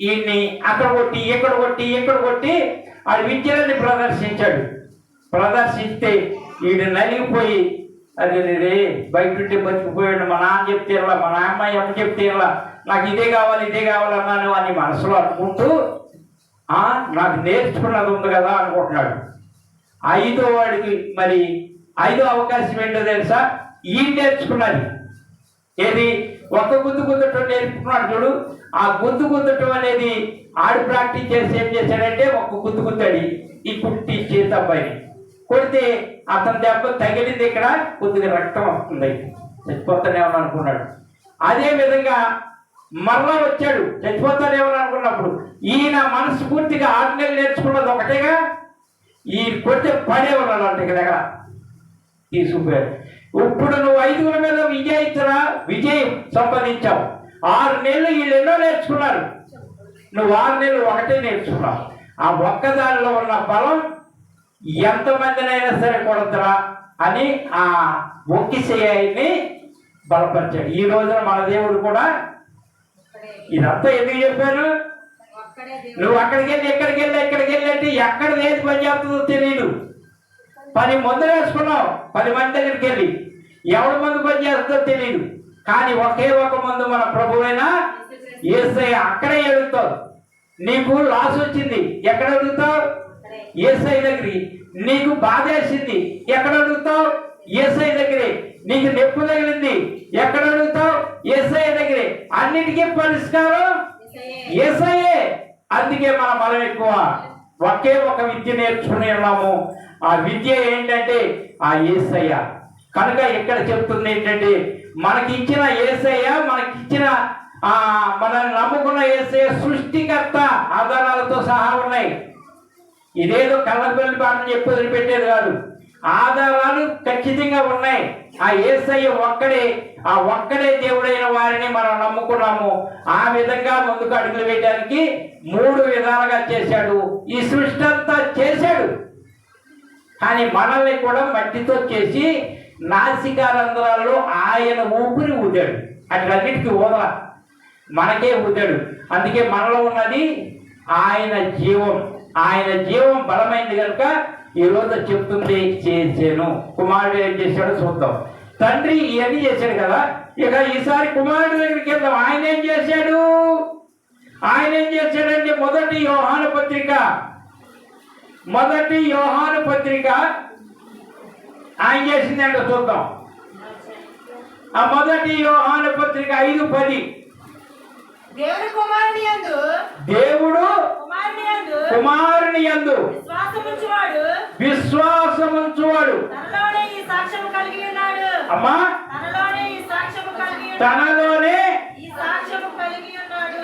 ఈయన్ని అక్కడ కొట్టి ఇక్కడ కొట్టి ఆడు విద్యలన్నీ ప్రదర్శిస్తే ఈడు నలిగిపోయి, అది రే బయట ఉంటే బతికిపోయాడు, మా నాన్న చెప్తే ఇలా, మా నాన్నమ్మ అమ్మ చెప్తే ఇలా, నాకు ఇదే కావాలన్నాను అని మనసులో అనుకుంటూ నాకు నేర్చుకున్నది ఉంది కదా అనుకుంటున్నాడు. 5వ వాడికి మరి 5వ అవకాశం ఏంటో తెలుసా? ఈ నేర్చుకున్నది ఏది? ఒక గుద్దటం నేర్చుకున్నాడు చూడు. ఆ గుద్దటం అనేది ఆడు ప్రాక్టీస్ చేసి ఏం చేశాడంటే, ఒక గుద్దాడు ఈ కుట్టి చేత అబ్బాయిని కొడితే అతని దెబ్బ తగిలింది, ఇక్కడ కొద్దిగా రక్తం వస్తుంది, చచ్చిపోతానేమో అనుకున్నాడు. అదే విధంగా మరలా వచ్చాడు, చచ్చిపోతానేమో అనుకున్నప్పుడు ఈయన మనస్ఫూర్తిగా 6 నెలలు నేర్చుకున్నది ఒకటేగా, ఈ కొడితే పడేవాళ్ళు అంటే దగ్గర తీసుకుపోయారు. ఇప్పుడు నువ్వు 5గురి మీద విజయం సంపాదించావు. 6 నెలలు వీళ్ళు ఎన్నో నేర్చుకున్నారు, నువ్వు 6 నెలలు ఒకటే నేర్చుకున్నావు. ఆ ఒక్కదానిలో ఉన్న బలం ఎంతమందినైనా సరే కొడతారా అని ఆ ఒక్కిసేయాన్ని బలపరిచాడు. ఈ రోజున మన దేవుడు కూడా ఇదంతా ఎందుకు చెప్పాను, నువ్వు అక్కడికి వెళ్ళి ఎక్కడికి వెళ్ళి అంటే ఎక్కడ ఏది పని చేస్తుందో తెలియదు. 10 మందులు వేసుకున్నావు, 10 మంది దగ్గరికి వెళ్ళి ఎవరి మందు పని చేస్తుందో తెలియదు. కానీ ఒకే ఒక మందు మన ప్రభువైన యేసయ్య. అక్కడే అడుగుతావు. నీకు లాస్ వచ్చింది, ఎక్కడ అడుగుతావు? యేసయ్య దగ్గరికి. నీకు బాధ వేసింది, ఎక్కడ అడుగుతావు? యేసయ్య దగ్గరే. నీకు నొప్పి తగిలింది, ఎక్కడ అడుగుతావు? యేసయ్య దగ్గరే. అన్నిటికీ పరిష్కారం యేసయ్యే. అందుకే మన బలం ఎక్కువ. ఒకే ఒక విద్య నేర్చుకుని ఉన్నాము. ఆ విద్య ఏంటంటే ఆ యేసయ్య. కనుక ఇక్కడ చెప్తుంది ఏంటంటే మనకిచ్చిన యేసయ్య, మనకిచ్చిన మనల్ని నమ్ముకున్న యేసయ్య సృష్టికర్త ఆధారాలతో సహా ఉన్నాయి. ఇదేదో కళ్ళబెల్లి పాటలు చెప్పి వదిలిపెట్టేది కాదు, ఆధారాలు ఖచ్చితంగా ఉన్నాయి. ఆ యేసయ్య ఒక్కడే దేవుడైన వారిని మనం నమ్ముకున్నాము. ఆ విధంగా ముందుకు అడుగులు వేయడానికి 3 విధాలుగా చేశాడు. ఈ సృష్టి అంతా చేశాడు, కానీ మనల్ని కూడా మట్టితో చేసి నాసికారంధ్రాల్లో ఆయన ఊపిరి ఊదాడు. అట్లన్నిటికీ ఊదల, మనకే ఊదాడు. అందుకే మనలో ఉన్నది ఆయన జీవం. ఆయన జీవం బలమైంది కనుక ఈరోజు చెప్తుంది చేసాను. కుమారుడు ఏం చేశాడో చూద్దాం. తండ్రి ఇవన్నీ చేశాడు కదా, ఇక ఈసారి కుమారుడు దగ్గరికి వెళ్దాం. ఆయన ఏం చేశాడంటే మొదటి యోహాను పత్రిక ఆయన చేసిందంటే చూద్దాం. ఆ మొదటి యోహాను పత్రిక 5:10. దేవుడు కుమారుని యందు విశ్వాసముంచువాడు అమ్మా తనలోనే.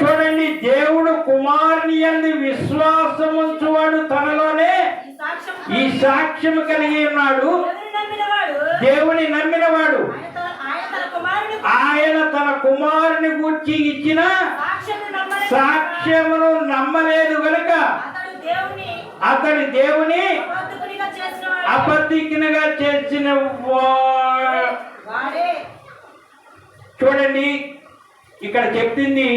చూడండి, దేవుడు కుమారుని యందు విశ్వాసముంచువాడు తనలోనే ఈ సాక్ష్యము కలిగి ఉన్నాడు. దేవుని నమ్మినవాడు ఆయన తన కుమారుని గూర్చి ఇచ్చిన సాక్ష్యమును నమ్మలేదు గనుక అతడు దేవుని అబద్ధికునిగా చేసిన చూడండి, ఇక్కడ చెప్పింది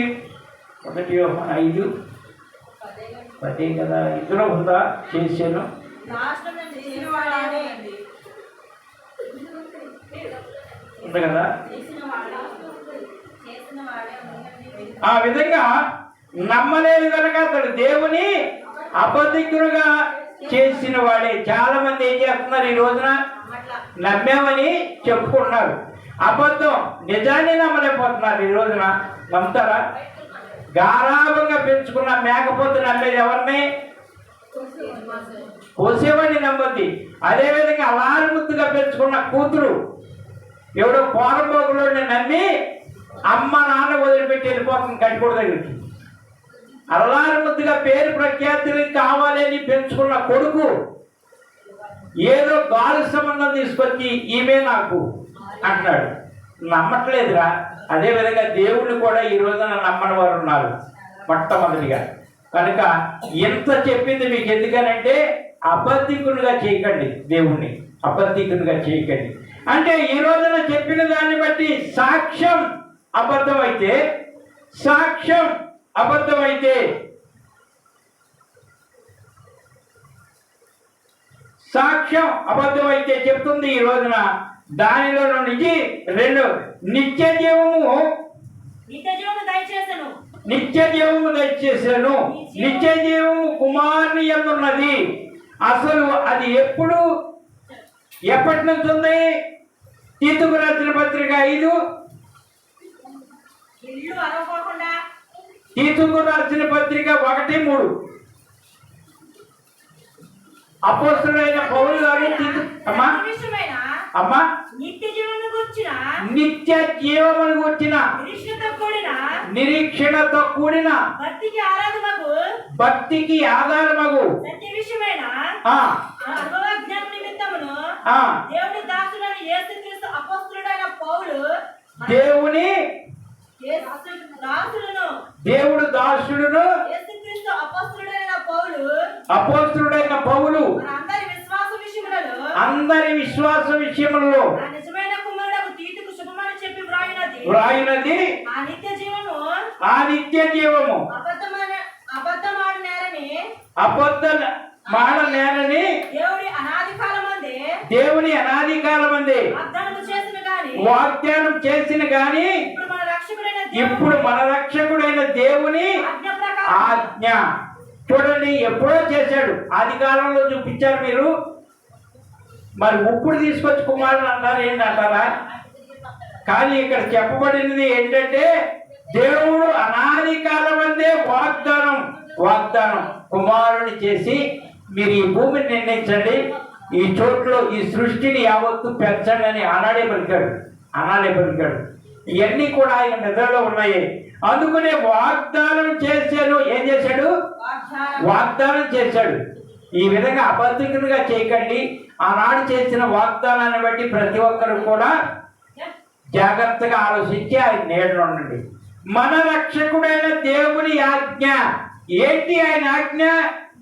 1 యోహాను 5:10 కదా. ఇందులో ఉందా? చేశాను ఉంది కదా. ఆ విధంగా నమ్మలేదు కనుక అతడు దేవుని అబద్ధికుడుగా చేసిన వాడే. చాలా మంది ఏం చేస్తున్నారు ఈ రోజున, నమ్మామని చెప్పుకుంటున్నారు, అబద్ధం నిజాన్ని నమ్మలేకపోతున్నారు. ఈ రోజున నమ్ముతారా? గారాభంగా పెంచుకున్న మేకపోతే నమ్మేది ఎవరిని? కోసేవాడిని నమ్మద్ది. అదేవిధంగా అలారుముద్దుగా పెంచుకున్న కూతురు ఎవడో పోరంబోగులోని నమ్మి అమ్మ నాన్న వదిలిపెట్టి వెళ్ళిపోతుంది కట్టుకోడు దగ్గరికి. అల్లారుముద్దుగా పేరు ప్రఖ్యాతులు కావాలని పెంచుకున్న కొడుకు ఏదో గాలి సంబంధం తీసుకొచ్చి ఈమె నాకు అంటున్నాడు, నమ్మట్లేదురా. అదేవిధంగా దేవుళ్ళు కూడా ఈ రోజున నమ్మని వారు ఉన్నారు మొట్టమొదటిగా. కనుక ఎంత చెప్పింది మీకు ఎందుకనంటే అబద్ధికులుగా చేయకండి, దేవుణ్ణి అబద్ధికులుగా చేయకండి. అంటే ఈ రోజున చెప్పిన దాన్ని బట్టి సాక్ష్యం అబద్ధమైతే చెప్తుంది ఈ రోజున దానిలో నుంచి 2 నిత్య జీవము దయచేసాను. నిత్య జీవము కుమారుని యందున్నది. అసలు అది ఎప్పటి నుంచి ఉంది? తీతుకు రాసిన పత్రిక 5, తీతుకు రాసిన పత్రిక 1:3. అపోస్తలుడైన పౌలు గారు అమ్మా నిత్య జీవమును గూర్చిన నిరీక్షణతో కూడిన భక్తికి ఆధారమగు దేవుని దేవుడు దాసుడును అపోస్తలుడైన పౌలు అందరి విశ్వాస విషయములలో వ్రాయినది ఆ నిత్య జీవము అబద్ధ మాడనేరని దేవుని అనాది కాలమందే వాగ్దానం చేసిన గాని ఇప్పుడు మన రక్షకుడైన దేవుని ఆజ్ఞ చూడండి ఎప్పుడో చేశాడు. ఆది కాలంలో చూపించారు మీరు, మరి ఇప్పుడు తీసుకొచ్చి కుమారుడు అంటారు ఏంటంటారా? కానీ ఇక్కడ చెప్పబడినది ఏంటంటే దేవుడు అనాది కాలమందే వాగ్దానం కుమారుని చేసి మీరు ఈ భూమిని నిర్ణయించండి, ఈ చోట్లో ఈ సృష్టిని యావత్తు పెంచండి అని అనాడే పలికాడు. ఇవన్నీ కూడా ఆయన నిద్రలో ఉన్నాయి. అందుకనే వాగ్దానం చేశాడు. ఏం చేశాడు? వాగ్దానం చేశాడు. ఈ విధంగా అబద్ధికులుగా చేయకండి. ఆనాడు చేసిన వాగ్దానాన్ని బట్టి ప్రతి ఒక్కరు కూడా జాగ్రత్తగా ఆలోచించి ఆయన నీడలో ఉండండి. మన రక్షకుడైన దేవుని ఆజ్ఞ ఏంటి? ఆయన ఆజ్ఞ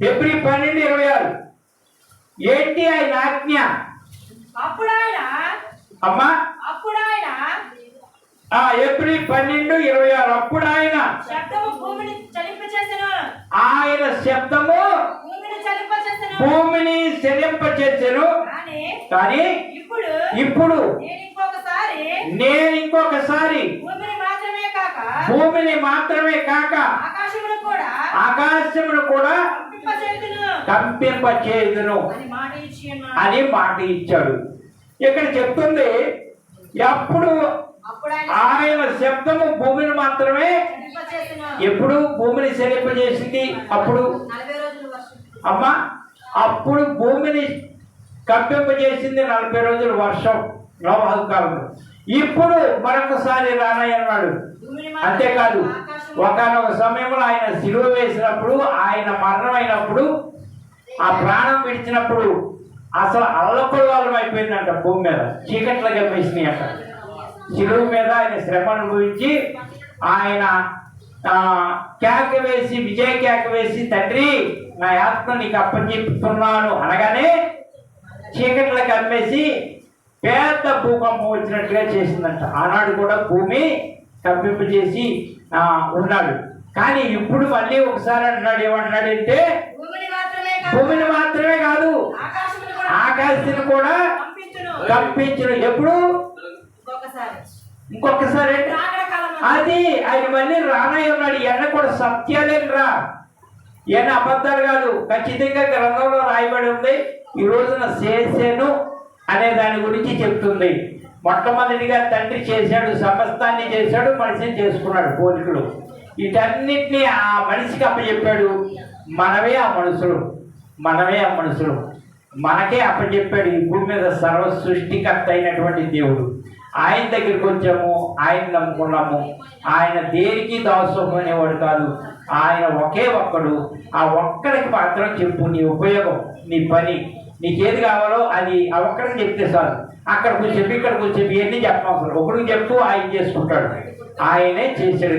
ఫిబ్రవరి 12:26 ఏంటి ఆయన ఆజ్ఞ? అమ్మా ఏప్రిల్ 12:26 అప్పుడు ఆయన శబ్దము భూమిని చలింపచేసెను. కానీ ఇప్పుడు నేను ఇంకొకసారి భూమిని మాత్రమే కాక ఆకాశమును కూడా కంపింపచేయుదును అని మాట ఇచ్చాడు. ఇక్కడ చెప్తుంది అప్పుడు ఆయన శబ్దము భూమిని మాత్రమే. ఎప్పుడు భూమిని చలింపజేసింది? అప్పుడు అమ్మా అప్పుడు భూమిని కంపింపజేసింది 40 రోజులు వర్షం నోవహు కాలంలో. ఇప్పుడు మరొకసారి రానయ్యన్నాడు. అంతేకాదు ఒకనొక సమయంలో ఆయన సిలువ వేసినప్పుడు, ఆయన మరణమైనప్పుడు, ఆ ప్రాణం విడిచినప్పుడు అసలు అల్లకొల్లాలం అయిపోయిందంట భూమి మీద, చీకట్ల కమ్మేసినాయి అంట. సిలువ మీద ఆయన శ్రమ అనుభవించి ఆయన కేక వేసి విజయ కేక వేసి తండ్రి నా ఆత్మ నీకు అప్పచెప్తున్నాను అనగానే చీకట్లకు అమ్మేసి పెద్ద భూకంపం వచ్చినట్టుగా చేసిందంట. ఆనాడు కూడా భూమి కంపింపు చేసి ఉన్నాడు. కానీ ఇప్పుడు మళ్ళీ ఒకసారి అన్నాడు. ఏమన్నాడంటే భూమిని మాత్రమే కాదు ఆకాశాన్ని కూడా కంపించును. ఎప్పుడు? ఇంకొకసారి అది ఆయన మళ్ళీ రానయ్య ఉన్నాడు. ఎన్న కూడా సత్యాలేనరా, ఎన్న అబద్ధాలు కాదు. ఖచ్చితంగా గ్రంథంలో రాయబడి ఉంది. ఈ రోజున చేశాను అనే దాని గురించి చెప్తుంది. మొట్టమొదటిగా తండ్రి చేశాడు, సమస్తాన్ని చేశాడు, మనిషిని చేసుకున్నాడు పోలికలు. వీటన్నిటినీ ఆ మనిషికి అప్పచెప్పాడు. మనమే ఆ మనుషులు మనకే అప్పచెప్పాడు. ఈ భూమి మీద సర్వ సృష్టికర్త అయినటువంటి దేవుడు. ఆయన దగ్గరికి వచ్చాము, ఆయన నమ్ముకున్నాము. ఆయన దేనికి దాసోహం అనేవాడు కాదు. ఆయన ఒకే ఒక్కడు. ఆ ఒక్కడికి మాత్రం చెప్పు నీ ఉపయోగం, నీ పని, నీకేది కావాలో అది ఆ ఒక్కడికి చెప్తే చాలు. అక్కడ కూర్చొని ఇక్కడ కూర్చొని ఇవన్నీ చెప్పవసరం. ఒకడికి చెప్పు, ఆయన చేసుకుంటాడు. ఆయనే చేశాడు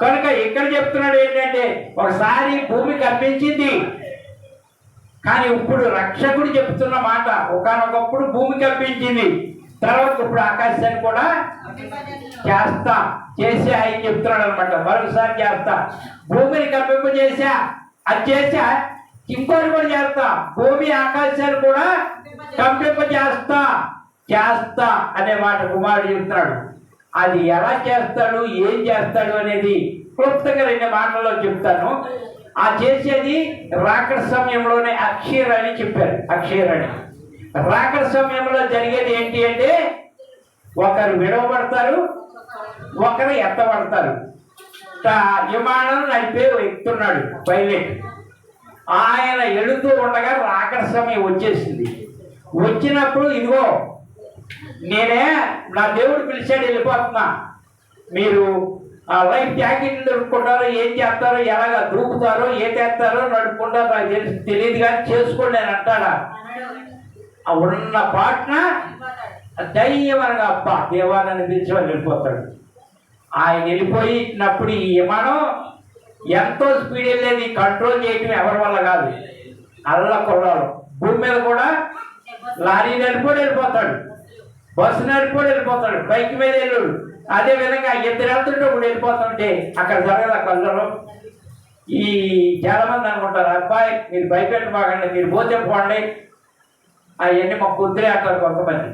కనుక ఇక్కడ చెప్తున్నాడు ఏంటంటే ఒకసారి భూమి కనిపించింది, కానీ ఇప్పుడు రక్షకుడు చెప్తున్న మాట ఒకనొకప్పుడు భూమి కనిపించింది, తర్వాత ఇప్పుడు ఆకాశాన్ని కూడా చేసి ఆయన చెప్తున్నాడు అనమాట. మరొకసారి చేస్తా, భూమిని కంపింపజేసా, అది చేసా, ఇంకోటి కూడా చేస్తా, భూమి ఆకాశాన్ని కూడా చేస్తా అనే మాట కుమారుడు చెప్తున్నాడు. అది ఎలా చేస్తాడు, ఏం చేస్తాడు అనేది క్లుప్తంగా 2 మాటల్లో చెప్తాను. ఆ చేసేది రాకడ సమయంలోనే అక్షీరని చెప్పారు. అక్షీరని రాకడ సమయంలో జరిగేది ఏంటి అంటే ఒకరు విడవబడతారు, ఒకరు ఎత్తబడతారు. విమానం నడిపే ఎక్కుతున్నాడు పైలట్. ఆయన ఎడుతూ ఉండగా రాకడ సమయం వచ్చేసింది. వచ్చినప్పుడు ఇదిగో నేనే, నా దేవుడు పిలిచాడు, వెళ్ళిపోతున్నా, మీరు లైఫ్ జాకెట్లు దొరుకుకుంటారో, ఏం చేస్తారో, ఎలాగా దూకుతారో, ఏ చేస్తారో నడుపుకుంటారో నాకు తెలియదు కానీ చేసుకోండి నేను అంటాడా. ఉన్న పాటన ధైర్యంగా అబ్బా దేవాలని పిలిచి వాళ్ళు వెళ్ళిపోతాడు. ఆయన వెళ్ళిపోయినప్పుడు ఈ విమానం ఎంతో స్పీడ్ వెళ్ళేది, కంట్రోల్ చేయటం ఎవరి వల్ల కాదు, అల్ల కొల్లాలు. భూమి మీద కూడా లారీ నడిపోయి వెళ్ళిపోతాడు, బస్సు నడిపోయి వెళ్ళిపోతాడు, బైక్ మీద వెళ్ళాడు. అదేవిధంగా ఇద్దరు వెళ్తుంటే ఇప్పుడు వెళ్ళిపోతుంటే అక్కడ జరగదు ఆ కళ్ళలో. ఈ చాలామంది అనుకుంటారు, అబ్బాయి మీరు భయపెట్టబాగండి, మీరు పోతే పోండి, అవన్నీ మాకు కుదిరే అంటారు కొంతమంది.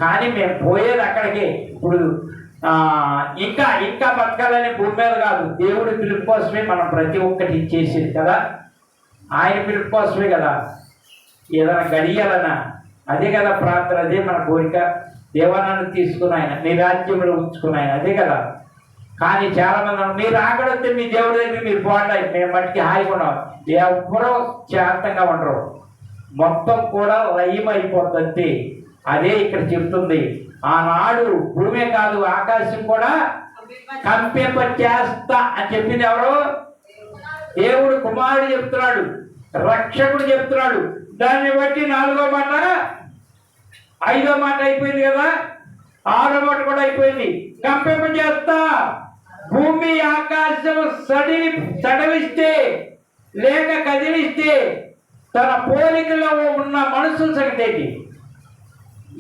కానీ మేము పోయేది అక్కడికి. ఇప్పుడు ఇంకా ఇంకా బతకాలని భూమి మీద కాదు, దేవుడి పిలుపు కోసమే మనం ప్రతి ఒక్కటి ఇచ్చేసేది కదా, ఆయన పిలుపు కోసమే కదా. ఏదైనా గడియాలన్నా అదే కదా ప్రార్థన, అదే మన కోరిక. దేవాలను తీసుకుని ఆయన నీ రాజ్యంలో ఉంచుకున్నాయన, అదే కదా. కానీ చాలామంది మీరు ఆకడితే మీ దేవుడి దగ్గర మీరు పోండి, మేము మట్టికి హాయిగా ఉన్నాం. ఎవరో శాంతంగా ఉండరు, మొత్తం కూడా లయం అయిపోతుంది. అదే ఇక్కడ చెప్తుంది. ఆనాడు భూమే కాదు ఆకాశం కూడా కంపింప చేస్తా అని చెప్పింది ఎవరు? దేవుడు కుమారుడు చెప్తున్నాడు, రక్షకుడు చెప్తున్నాడు. దాన్ని బట్టి 4వ మాట 5వ మాట అయిపోయింది కదా, 6వ మాట కూడా అయిపోయింది. కంపింప చేస్తా, భూమి ఆకాశం సడలిస్తే లేక కదిలిస్తే తన పోలికలో ఉన్న మనుషుల సంగతి ఏంటి?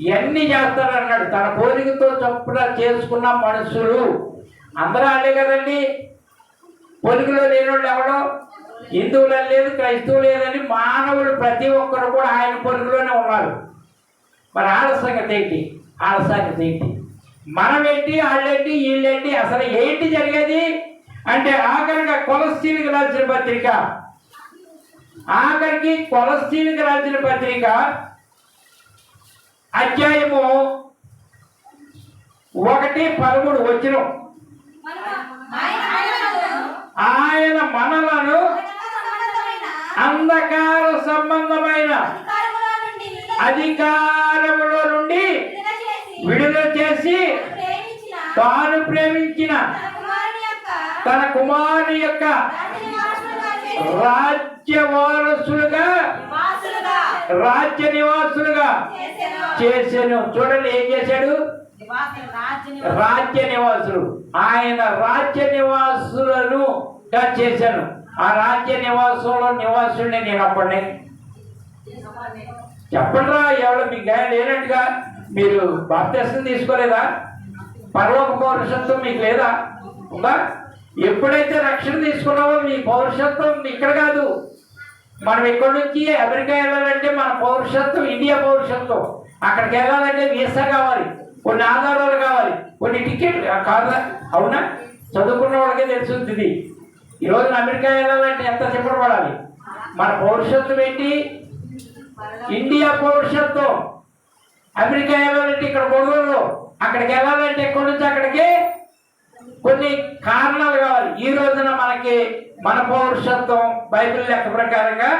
ఇవన్నీ చేస్తారన్నాడు. తన పోలికతో చొప్పున చేసుకున్న మనుషులు అందరూ అదే కదండి. పోలికలో లేనివాళ్ళు ఎవడో, హిందువులు లేదు, క్రైస్తవులు లేదని, మానవులు ప్రతి ఒక్కరు కూడా ఆయన పోలికలోనే ఉన్నారు. మరి ఆళ్ళ సంగతి ఏంటి? ఆళ్ళ సంగతి ఏంటి? మనమేంటి, వాళ్ళేంటి, వీళ్ళేంటి? అసలు ఏంటి జరిగేది అంటే ఆఖరిగా కొలస్సీలకు రాసిన పత్రిక, ఆఖరికి కొలస్సీలకు రాసిన పత్రిక అధ్యాయము 1:13 వచనం. ఆయన మనలను అంధకార సంబంధమైన అధికారములో నుండి విడుదల చేసి తాను ప్రేమించిన తన కుమారుని యొక్క రాజ్య నివాసులుగా చేశాను. చూడండి ఏం చేశాడు? రాజ్య నివాసులు. ఆయన రాజ్య నివాసులను చేశాను. ఆ రాజ్య నివాసుల్ని నేను అప్పటిని చెప్పండిరా, ఎవరు మీకు గాయం లేనట్టుగా మీరు బాప్తిస్మం తీసుకోలేదా? పరలోక పౌరుషత్వం మీకు లేదా? ఉందా? ఎప్పుడైతే రక్షణ తీసుకున్నావో మీ పౌరుషత్వం ఇక్కడ కాదు. మనం ఇక్కడ నుంచి అమెరికా వెళ్ళాలంటే మన పౌరుషత్వం ఇండియా పౌరుషత్వం. అక్కడికి వెళ్ళాలంటే వీసా కావాలి, కొన్ని ఆధారాలు కావాలి, కొన్ని టికెట్ కాదా? అవునా? చదువుకున్న వాళ్ళకే తెలుస్తుంది ఇది. ఈరోజు అమెరికా వెళ్ళాలంటే ఎంత చెప్పబడాలి? మన పౌరుషత్వం ఏంటి? ఇండియా పౌరుషత్వం. అమెరికా వెళ్ళాలంటే ఇక్కడ గొడవలు, అక్కడికి వెళ్ళాలంటే ఎక్కడి నుంచి అక్కడికి కొన్ని కారణాలు కావాలి. ఈ రోజున మనకి మన పౌరుషత్వం బైబిల్ లెక్క ప్రకారంగా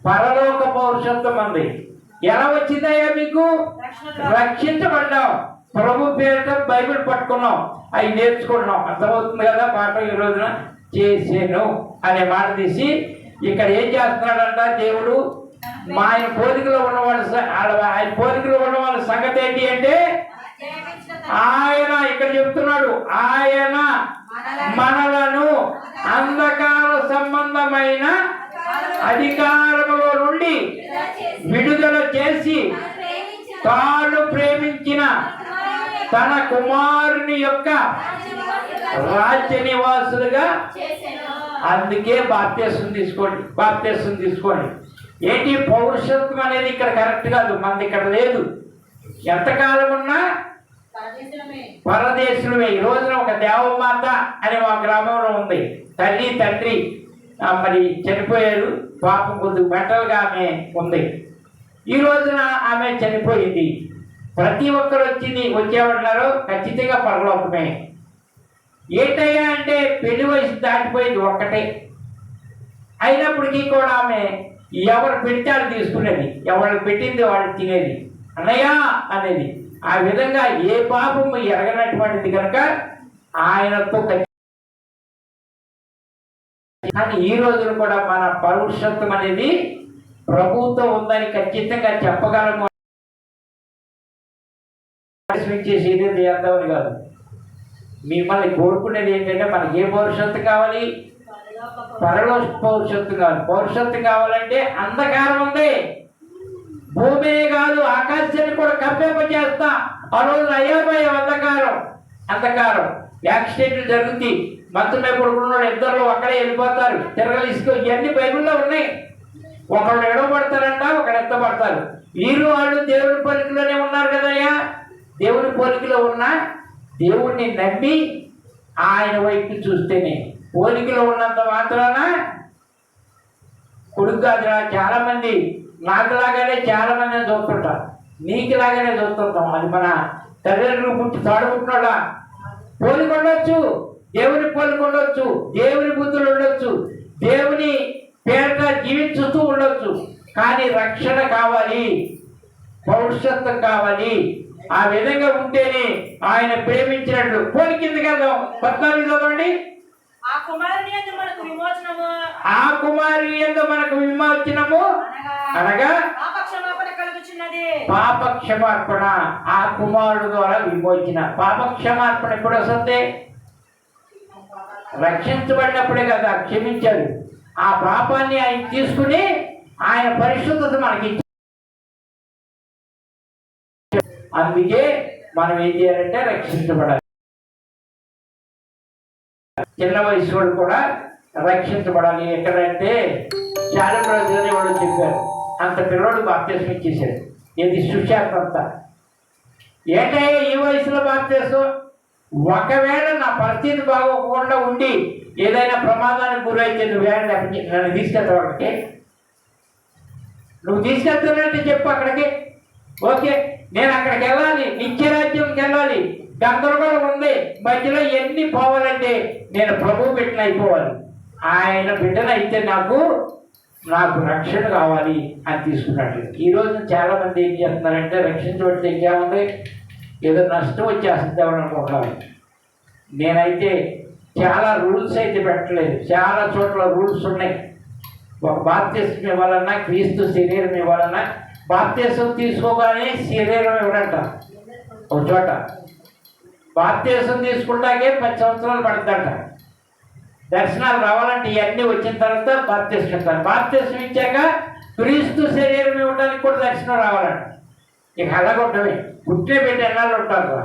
పరలోక పౌరుషత్వం ఉంది. ఎలా వచ్చిందయ్యా మీకు? రక్షించబడ్డాం, ప్రభు పేరుట బైబిల్ పట్టుకున్నాం, అవి నేర్చుకున్నాం. అర్థమవుతుంది కదా పాట. ఈ రోజున చేసాను అనే మాట తీసి ఇక్కడ ఏం చేస్తున్నాడంట దేవుడు? మా ఆయన పోలికలో ఉన్న వాళ్ళ సంగతి ఏంటి అంటే ఆయన ఇక్కడ చెప్తున్నాడు, ఆయన మనలను అంధకార సంబంధమైన అధికారములో నుండి విడుదల చేసి తాను ప్రేమించిన తన కుమారుని యొక్క రాజ్య నివాసులుగా. అందుకే బాప్తిస్మం తీసుకోండి. ఏంటి పౌరుషత్వం అనేది ఇక్కడ కరెక్ట్ కాదు, మనది ఇక్కడ లేదు. ఎంతకాలం ఉన్నా పరదేశులమే. ఈ రోజున ఒక దేవమాత అనే మా గ్రామంలో ఉంది. తల్లి తండ్రి మరి చనిపోయారు, పాపం కొద్దిగా మెంటల్గా ఆమె ఉంది. ఈ రోజున ఆమె చనిపోయింది. ప్రతి ఒక్కరు వచ్చేవాళ్ళన్నారు ఖచ్చితంగా పరలోకమే. ఏంటయ్యా అంటే పెళ్లి వయసు దాటిపోయింది ఒక్కటే. అయినప్పటికీ కూడా ఆమె ఎవరు పెడితే వాళ్ళు తీసుకునేది, ఎవరు పెట్టింది వాళ్ళు తినేది, అన్నయ్య అనేది. ఆ విధంగా ఏ పాపము ఎరగనటువంటిది కనుక ఆయనతో. కానీ ఈ రోజున కూడా మన పౌరుషత్వం అనేది ప్రభువుతో ఉందని ఖచ్చితంగా చెప్పగలము. చేసేది చేద్దామని కాదు. మిమ్మల్ని కోరుకునేది ఏంటంటే మనకి ఏ భవిష్యత్తు కావాలి? పరలోక భవిష్యత్తు కావాలి. భవిష్యత్తు కావాలంటే అంధకారం ఉంది. భూమినే కాదు ఆకాశాన్ని కూడా కప్పింపజేస్తా. ఆ రోజు అయ్యాభయ అంధకారం యాక్సిడెంట్లు జరుగుతాయి. మంచమే పడుకున్నాడు, ఇద్దరు అక్కడే వెళ్ళిపోతారు, తిరగలిసుకో. ఇవన్నీ బైబిల్లో ఉన్నాయి. ఒకళ్ళు ఎడవబడతారంట, ఒకడు ఎత్తబడతారు. వీరు వాళ్ళు దేవుని పోలికలోనే ఉన్నారు కదయ్యా. దేవుని పోలికలో ఉన్న దేవుణ్ణి నమ్మి ఆయన వైపు చూస్తేనే. పోలికలో ఉన్నంత మాత్రాన కొడుకు కాదురా. చాలా మంది నాకులాగానే చాలా మందిని చూస్తుంటారు, నీకులాగానే చూస్తుంటాం. అది మన తల్లిదండ్రులు పుట్టి తాడుకుంటున్నాడా? పోలిక ఉండొచ్చు, దేవుని పోలిక ఉండొచ్చు, దేవుని బుద్ధులు ఉండొచ్చు, దేవుని పేట జీవించుతూ ఉండొచ్చు. కానీ రక్షణ కావాలి, భవిష్యత్తు కావాలి. ఆ విధంగా ఉంటేనే ఆయన ప్రేమించినట్లు. పోలికింది కదా 14 చదవండి. ఆ కుమారుని యందు మనకు విమోచనము అనగా పాప క్షమార్పణ. ఆ కుమారుడు ద్వారా విమోచన. పాప క్షమార్పణ ఎప్పుడు వస్తుంది? రక్షించబడినప్పుడే కదా క్షమించాడు. ఆ పాపాన్ని ఆయన తీసుకుని ఆయన పరిశుద్ధత మనకి. అందుకే మనం ఏం చేయాలంటే రక్షించబడాలి. చిన్న వయసు వాళ్ళు కూడా రక్షించబడాలి. ఎక్కడంటే చాలప్రజని వాళ్ళు చెప్పారు, అంత పిల్లవాడు బాప్తీసం ఇచ్చేసాడు. ఇది సుశాంత్ అంతా. ఏంటయ్యా ఈ వయసులో బాప్తీసం? ఒకవేళ నా పరిస్థితి బాగోకుండా ఉండి ఏదైనా ప్రమాదానికి గురైతే నువ్వేనా నన్ను తీసుకెళ్తావు అక్కడికి? నువ్వు తీసుకెళ్తానంటే చెప్పు అక్కడికి. ఓకే, నేను అక్కడికి వెళ్ళాలి, నిత్యరాజ్యంకి వెళ్ళాలి, గందరగోళం ఉంది, మధ్యలో ఎన్ని పోవాలంటే నేను ప్రభు బిడ్డను అయిపోవాలి. ఆయన బిడ్డనైతే నాకు రక్షణ కావాలి అని తీసుకున్నట్లు. ఈరోజు చాలా మంది ఏం చేస్తున్నారంటే రక్షించబడితే ఇంకేముంది, ఏదో నష్టం వచ్చేస్తుంది అనుకుంటున్నాను. నేనైతే చాలా రూల్స్ అయితే పెట్టలేదు. చాలా చోట్ల రూల్స్ ఉన్నాయి. ఒక బాప్తీసం ఇవ్వాలన్నా, క్రీస్తు శరీరం ఇవ్వాలన్నా బాప్తీసం తీసుకోగానే శరీరం ఇవ్వడంట. ఒక చోట బాప్తీసం తీసుకుంటాకే 10 సంవత్సరాలు పడుతుందంట. దర్శనాలు రావాలంటే ఇవన్నీ వచ్చిన తర్వాత బాప్తీసం ఇస్తారు. బాప్తీసం ఇచ్చాక క్రీస్తు శరీరం ఇవ్వడానికి కూడా దర్శనం రావాలంట. ఇక అలాగొట్టమే. పుట్టిన బిడ్డ ఎన్నాళ్ళు ఉంటారు?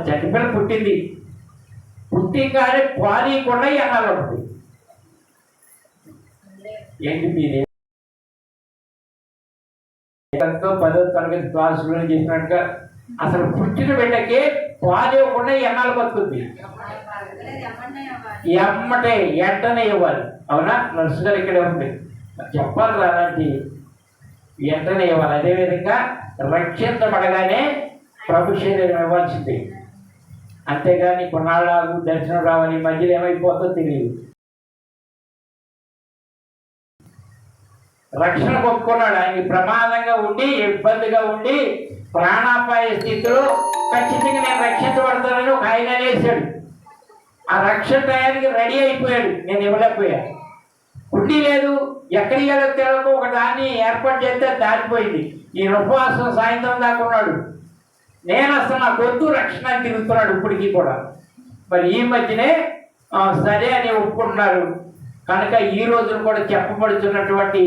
చనిపోయిన పుట్టింది, పుట్టిగానే పాలీకుండా ఎన్నాళ్ళు ఉంటుంది. ఏంటి మీరే 10వ తరగతి క్లాసులో చెప్పినట్టుగా అసలు పుట్టిన బిడ్డకి పాలు ఇవ్వకుండా ఎన్నాళ్ళు బతుకుతుంది? వెంటనే ఇవ్వాలి. అవునా? నర్సు గారు ఇక్కడే ఉంది, చెప్పాలి అలాంటి వెంటనే ఇవ్వాలి. అదేవిధంగా రక్షించబడగానే ప్రభు శరీరం ఇవ్వాల్సింది. అంతేగాని కొన్నాళ్ళు దర్శనం రావాలి, మధ్యలో ఏమైపోతుందో తెలియదు. రక్షణ ఒప్పుకున్నాడు. ఆయనకి ప్రమాదంగా ఉండి, ఇబ్బందిగా ఉండి, ప్రాణాపాయ స్థితిలో ఖచ్చితంగా నేను రక్షించబడతానని ఒక ఆయన అనేసాడు. ఆ రక్షణ టయానికి రెడీ అయిపోయాడు. నేను ఇవ్వలేకపోయాను. ఉండి లేదు, ఎక్కడి వెళ్ళో తెలియక ఒక దాన్ని ఏర్పాటు చేస్తే దాటిపోయింది. ఈ ఉపవాసం సాయంత్రం దాకా ఉన్నాడు. నేను అసలు నా గొంతు రక్షణ తిరుగుతున్నాడు ఇప్పటికీ కూడా. మరి ఈ మధ్యనే సరే అని ఒప్పుకుంటున్నారు. కనుక ఈ రోజున కూడా చెప్పబడుతున్నటువంటి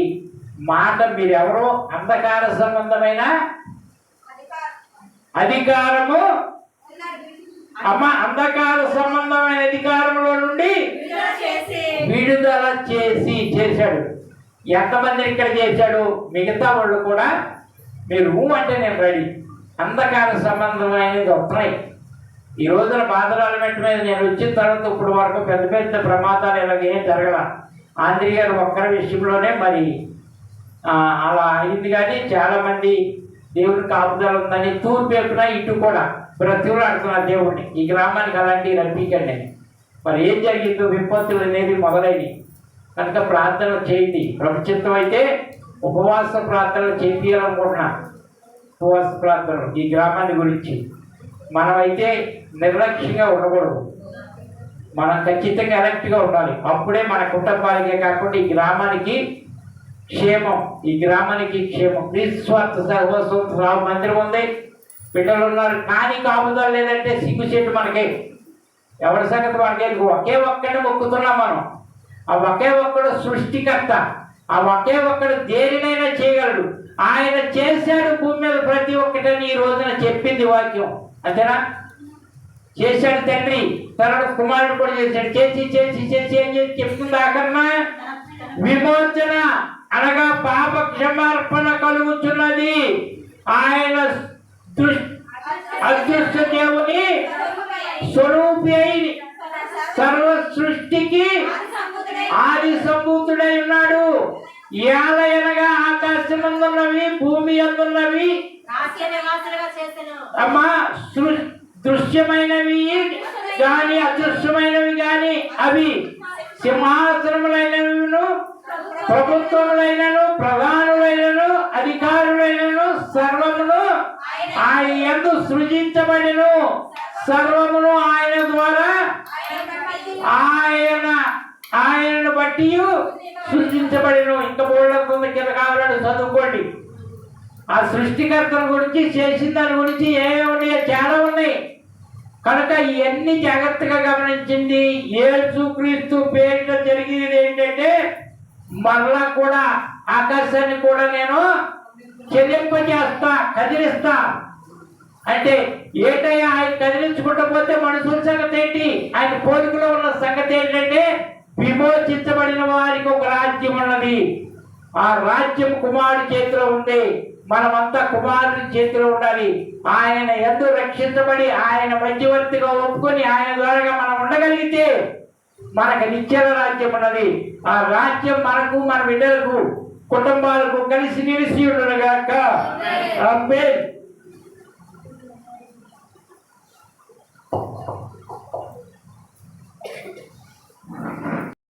మాట, మీరెవరో అంధకార సంబంధమైన అధికారము అంధకార సంబంధమైన అధికారంలో నుండి విడుదల చేశాడు. ఎంతమందిని ఇక్కడ చేశాడు? మిగతా వాళ్ళు కూడా మీరు అంటే నేను రెడీ. అంధకార సంబంధమైనది వస్తున్నాయి. ఈ రోజున బాధరాలు మెట్ట మీద నేను వచ్చిన తర్వాత ఇప్పుడు వరకు పెద్ద పెద్ద ప్రమాదాలు ఇలాగేం జరగల. ఆంధ్రీ గారు ఒక్కరి విషయంలోనే మరి అలా అయింది. కానీ చాలామంది దేవుని కాపుదల ఉందని తూర్పు వైపున ఇటు కూడా బ్రతిలాడుతున్నారు దేవుడిని. ఈ గ్రామానికి అలాంటివి రప్పించండి. మరి ఏం జరిగిందో విపత్తులు అనేది మొదలైనవి. కనుక ప్రార్థనలు చేయండి. ప్రభుత్వం అయితే ఉపవాస ప్రార్థనలు చేయాలనుకుంటున్నా. ఉపవాస ప్రార్థనలు ఈ గ్రామాన్ని గురించి మనమైతే నిర్లక్ష్యంగా ఉండకూడదు. మనం ఖచ్చితంగా ఎలక్ట్గా ఉండాలి. అప్పుడే మన కుటుంబానికే కాకుండా ఈ గ్రామానికి క్షేమం. ఈ గ్రామానికి క్షేమం. నిస్వార్థ సర్వస్వం మందిరం ఉంది. బిడ్డలు ఉన్నారు కానీ కాపుదల లేదంటే సిగ్గుచేటు మనకి. ఎవరి సంగతి మనకి ఒకే ఒక్కడిని మొక్కుతున్నాం మనం. ఆ ఒకే ఒక్కడు సృష్టికర్త, ఆ ఒకే ఒక్కడు దేనినైనా చేయగలడు. ఆయన చేశాడు భూమి మీద ప్రతి ఒక్కటని ఈ రోజున చెప్పింది వాక్యం. అంతేనా? చేశాడు తండ్రి, తర్వాత కుమారుడు కూడా చేశాడు. చేసి చేసి చేసి ఏం చేసి చెప్తుంది ఆఖరణ విమోచన అనగా పాప క్షమార్పణ కలుగుతున్నది. ఆయన అదృష్ట దేవుని స్వరూపి అయి సర్వ సృష్టికి ఆది సంభూతుడై ఉన్నాడు. ఏలయనగా ఆకాశమందున్నవి భూమి అందున్నవి అమ్మా దృశ్యమైనవి కానీ అదృశ్యమైనవి కానీ అవి సింహాసనములైనను ప్రభుత్వములైనను ప్రధానులైనను అధికారులైనను సర్వమును ఆయన యందు సృజించబడిను. సర్వమును ఆయన ద్వారా ఆయనను బట్టి సృష్టించబడిను. ఇంకా బోర్డు కింద కావాలని చదువుకోండి. ఆ సృష్టికర్తల గురించి, చేసిన దాని గురించి ఏమేమి ఉన్నాయో చాలా ఉన్నాయి. కనుక ఇవన్నీ జాగ్రత్తగా గమనించింది. యేసుక్రీస్తు పేరిట జరిగేది ఏంటంటే మరలా కూడా ఆకాశాన్ని కూడా నేను చెల్లింపజేస్తా, కదిలిస్తా. అంటే ఏటయ్యా ఆయన కదిలించుకుంటూ పోతే మనుషుల సంగతి ఏంటి? ఆయన పోలికలో ఉన్న సంగతి ఏంటంటే విమోచించబడిన వారికి ఒక రాజ్యం ఉన్నది. ఆ రాజ్యం కుమారుడి చేతిలో ఉంది. మనమంతా కుమారుడి చేతిలో ఉండాలి. ఆయన యందు రక్షించబడి ఆయన మధ్యవర్తిగా ఒప్పుకొని ఆయన ద్వారా మనం ఉండగలిగితే మనకు నిత్య రాజ్యం ఉన్నది. ఆ రాజ్యం మనకు, మన బిడ్డలకు, కుటుంబాలకు కలిసి నిలిచి ఉండగాక. ఆమేన్.